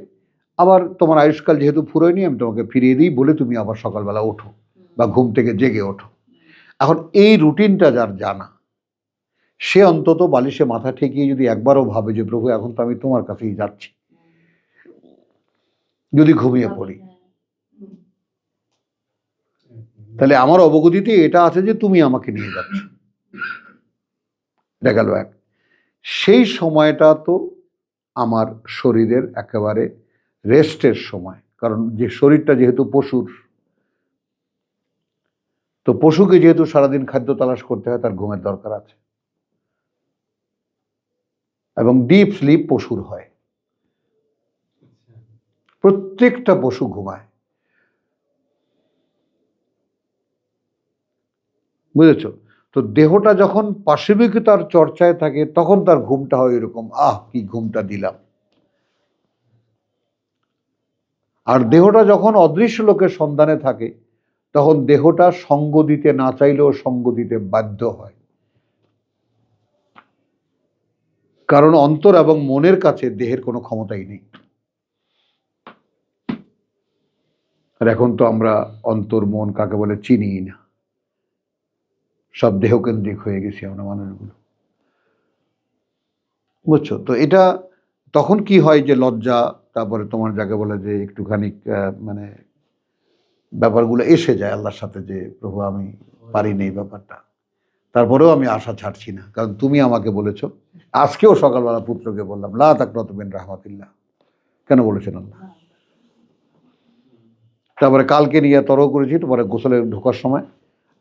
আবার তোমার আয়ুষ্কাল যেহেতু ফুরোয়নি আমি তোমাকে ফিরিয়ে দিই বলে তুমি আবার সকালবেলা ওঠো বা ঘুম থেকে জেগে ওঠো। এখন এই রুটিনটা যার জানা, সে অন্তত বালিশে মাথা ঠেকিয়ে যদি একবারও ভাবে যে প্রভু এখন তো আমি তোমার কাছেই যাচ্ছি, যদি ঘুমিয়ে পড়ি, তাহলে আমার অবগতিতে এটা আছে যে তুমি আমাকে নিয়ে যাচ্ছ। দেখা গেল এক, সেই সময়টা তো আমার শরীরের একেবারে রেস্টের সময়, কারণ যে শরীরটা যেহেতু পশুর, তো পশুকে যেহেতু সারাদিন খাদ্য তালাশ করতে হয়, তার ঘুমের দরকার আছে, এবং ডিপ স্লিপ পশুর হয়, প্রত্যেকটা পশু ঘুমায়, বুঝেছ? তো দেহটা যখন পাশবিকতার চর্চায় থাকে তখন তার ঘুমটা হয় এরকম, আহ কি ঘুমটা দিলাম। আর দেহটা যখন অদৃশ্য লোকের সন্ধানে থাকে তখন দেহটা সঙ্গ দিতে না চাইলেও সঙ্গ দিতে বাধ্য হয়, কারণ অন্তর এবং মনের কাছে দেহের কোনো ক্ষমতাই নেই। আর এখন তো আমরা অন্তর মন কাকে বলে চিনিই না, সব দেহকেন্দ্রিক হয়ে গেছি আমরা মানুষগুলো, বুঝছো? তো এটা তখন কি হয় যে লজ্জা, তারপরে তোমার যাকে বলে যে একটুখানি মানে ব্যাপারগুলো এসে যায় আল্লাহর সাথে, যে প্রভু আমি পারিনি এই ব্যাপারটা, তারপরেও আমি আশা ছাড়ছি না, কারণ তুমি আমাকে বলেছো। আজকেও সকালবেলা পুত্রকে বললাম লা তাকনাতু মিন রাহমাতিল্লাহ, কেন বলেছেন আল্লাহ? তারপরে কালকে নিয়ে তর্ক করেছি, তারপরে গোসলে ঢোকার সময়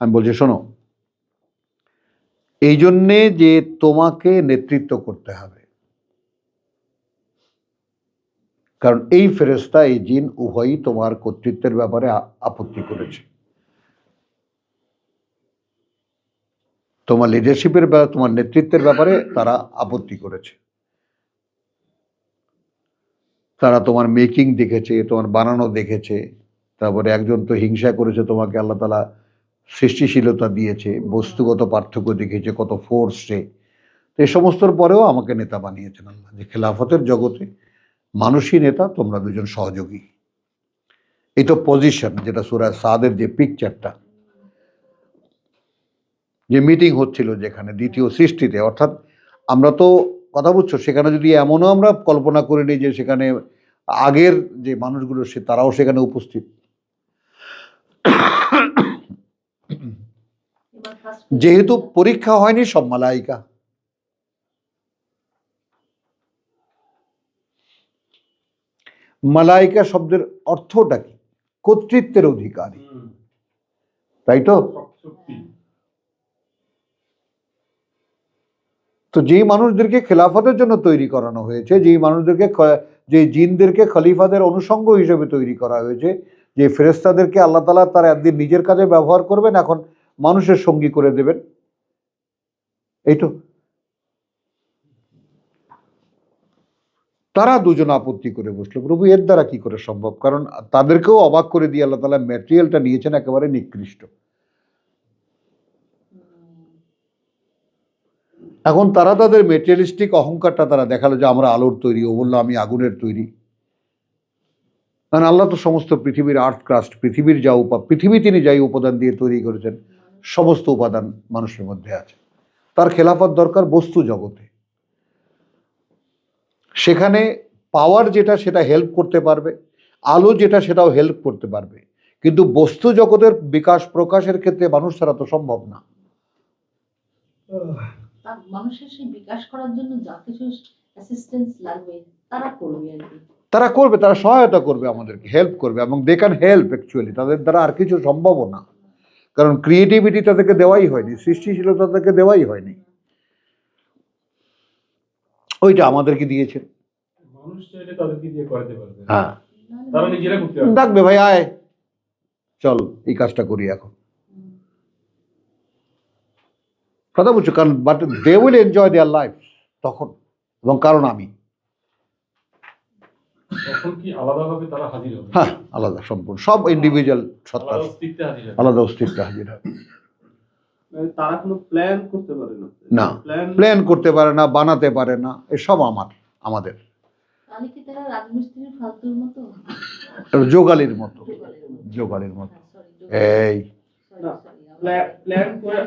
আমি বলছি শোনো, এই জন্যে যে তোমাকে নেতৃত্ব করতে হবে, কারণ এই ফেরেশতা এই জিন উভয়ই তোমার কর্তৃত্বের ব্যাপারে আপত্তি করেছে, তোমার লিডারশিপের বা তোমার নেতৃত্বের ব্যাপারে তারা আপত্তি করেছে। তারা তোমার মেকিং দেখেছে, তোমার বানানো দেখেছে, তারপরে একজন তো হিংসা করেছে তোমাকে, আল্লাহ তাআলা সৃষ্টিশীলতা দিয়েছে, বস্তুগত পার্থক্য দেখেছে কত ফোর্সে। তো এই সমস্তর পরেও আমাকে নেতা বানিয়েছেন আল্লাহ, যে খেলাফতের জগতে মানুষই নেতা, তোমরা দুজন সহযোগী। এই তো পজিশন, যেটা সূরা সাদের যে পিকচারটা, যে মিটিং হচ্ছিল যেখানে দ্বিতীয় সৃষ্টিতে, অর্থাৎ আমরা তো কথা বুঝছো, সেখানে যদি এমনও আমরা কল্পনা করে নিই যে সেখানে আগের যে মানুষগুলো সে তারাও সেখানে উপস্থিত, এবার ফার্স্ট যেহেতু পরীক্ষা হয়নি সব মালাইকা, মালাইকা শব্দের অর্থটা কি? কর্তৃত্বের অধিকারী, তাই তো? শক্তি। তো যেই মানুষদেরকে খেলাফতের জন্য তৈরি করানো হয়েছে, যেই মানুষদেরকে, যে জিনদেরকে খলিফাদের অনুষঙ্গ হিসেবে তৈরি করা হয়েছে, যে ফেরেশতাদেরকে আল্লাহ তাআলা তার একদিন নিজের কাজে ব্যবহার করবেন, এখন মানুষের সঙ্গী করে দেবেন, এই তো। তারা দুজন আপত্তি করে বসলো, প্রভু এর দ্বারা কি করে সম্ভব? কারণ তাদেরকেও অবাক করে দিয়ে আল্লাহ তাআলা ম্যাটেরিয়ালটা নিয়েছেন একেবারে নিকৃষ্ট। এখন তারা তাদের মেটেরিয়ালিস্টিক অহংকারটা তারা দেখালো যে আমরা আলোর তৈরি, ও বললো আমি আগুনের তৈরি। কারণ আল্লাহ তো সমস্ত পৃথিবীর আর্থ ক্রাস্ট, পৃথিবীর যা পৃথিবী তিনি যাই উপাদান দিয়ে তৈরি করেছেন, সমস্ত উপাদান মানুষের মধ্যে আছে। তার খেলাফত দরকার বস্তু জগতে, সেখানে পাওয়ার যেটা সেটা হেল্প করতে পারবে, আলো যেটা সেটাও হেল্প করতে পারবে, কিন্তু বস্তু জগতের বিকাশ প্রকাশের ক্ষেত্রে মানুষ ছাড়া তো সম্ভব না। তার মানুষের সেই বিকাশ করার জন্য যা কিছু অ্যাসিস্ট্যান্স লাগবে তারা করবে আর কি। তারা করবে, তারা সহায়তা করবে, আমাদেরকে হেল্প করবে, এবং দে ক্যান হেল্প অ্যাকচুয়ালি। তাদের দ্বারা আর কিছু সম্ভব না, কারণ ক্রিয়েটিভিটি তাদেরকে দেওয়াই হয়নি, সৃষ্টিশীলতা তাদেরকে দেওয়াই হয়নি, ওইটা আমাদেরকে দিয়েছেন। মানুষ চাইলে তাদেরকে দিয়ে করাতে পারবে, হ্যাঁ, তারা নিজেরা করতে পারবে। ডাকবে, ভাই আয় চল এই কাজটা করি এখন, কথা বুঝছো? কারণ but they will enjoy their life তখন, এবং কারণ আমি, তখন কি আলাদাভাবে তারা হাজির হবে? হ্যাঁ আলাদা, সম্পূর্ণ সব ইন্ডিভিজুয়াল সত্তা, আলাদা অস্তিত্বে হাজির হবে। আলাদা অস্তিত্ব হাজির হবে। মানে তারা কোনো প্ল্যান করতে পারে না, না, প্ল্যান প্ল্যান করতে পারে না, বানাতে পারে না, এসব আমাদের তাহলে কি তারা রাজমিস্ত্রির ফালতুর মতো? যোগালির মতো, যোগালির মতো। এই প্ল্যান করে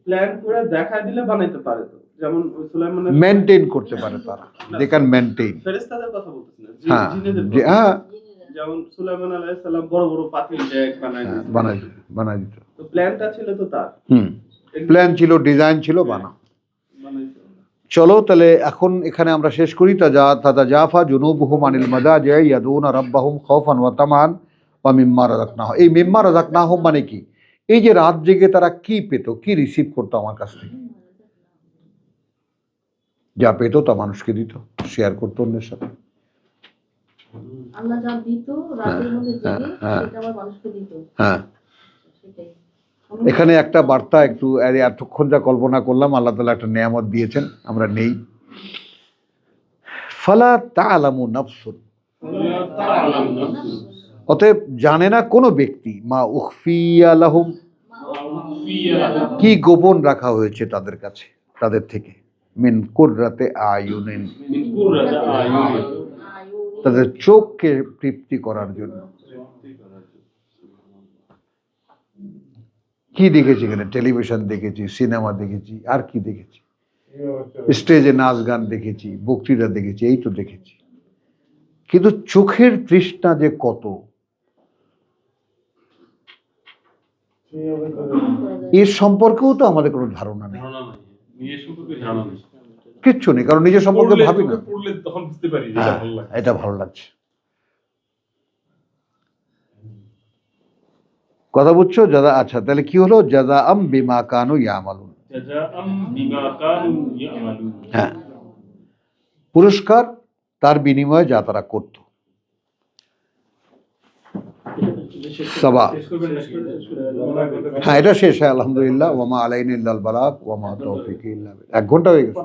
প্ল্যান করে দেখাই দিলে বানাইতে পারে তো, যেমন ওই সুলাইমানের মেনটেন করতে পারে তারা, দে ক্যান মেনটেন। ফেরেশতাদের কথা বলতেছেন না, হ্যাঁ, জিনেদের যে কথা। হ্যাঁ যেমন সুলাইমান আলাইহিস সালাম বড় বড় পাতিল ডেক বানাই দিয়েছেন। বানাই দিত। তো প্ল্যানটা ছিল তো তার, প্ল্যান ছিল, ডিজাইন ছিল, বানাইছে। চলো তাহলে এখন এখানে আমরা শেষ করি। তাতাজাফা জুনুবুহুম আনিল মাদাজি ইয়াদুনা রাব্বাহুম খাউফান ওয়া তামান ওয়া মিম্মা রাযাকনাহুম। এই মিম্মা রাযাকনাহুম মানে কি? এই যে রাত জেগে তারা কি পেত, কি রিসিভ করতো আমার কাছ থেকে, যা পেত তা মানুষকে দিত, শেয়ার করতো অন্যের সাথে। আল্লাহ যা দিত রাতের মধ্যে জেগে হ্যাঁ, সেটা আবার মানুষকে দিত, হ্যাঁ, সেটাই। এখানে একটা বার্তা একটু, এতক্ষণ যা কল্পনা করলাম, আল্লাহ তাআলা একটা নেয়ামত দিয়েছেন, আমরা নেই। ফালা তা'লামু নাফসুন, অতএব জানে না কোনো ব্যক্তি, মা উখফিয়া লাহুম, কি গোপন রাখা হয়েছে তাদের কাছে, তাদের থেকে, মিন কুররাতে আয়ুনিন, মিন কুররাতি আয়ুনিন, তাদের চোখকে তৃপ্তি করার জন্য। কি দেখেছি এখানে? টেলিভিশন দেখেছি, সিনেমা দেখেছি, আর কি দেখেছি? স্টেজে নাচ গান দেখেছি, বক্তৃতা দেখেছি, এই তো দেখেছি। কিন্তু চোখের তৃষ্ণা যে কত, এর সম্পর্কেও তো আমাদের কোনো ধারণা নেই, ধারণা নাই, নিজের সম্পর্কে ধারণা নেই। কিচ্ছু নেই, কারণ নিজের সম্পর্কে পড়লে, ভাবি না। চোখে পড়লে তখন বুঝতে পারি যে এটা হ্যাঁ, ভালো লাগে। এটা ভালো লাগছে, কথা বুঝছো? জাযা, আচ্ছা তাহলে কি হলো? জাযাআম বিমা কানু ইয়ামালুন, জাযাআম বিমা কানু ইয়ামালুন। হ্যাঁ, পুরস্কার তার বিনিময়ে যা তারা করত। সাবা, শেষ করবেন নাকি? হ্যাঁ এটা শেষ, হ্যাঁ আলহামদুলিল্লাহ। ওয়া মা আলাইনা ইল্লাল বালাগ ওয়া মা তাওফীকি ইল্লা বিল্লাহ। 1 ঘন্টা হয়ে গেছে।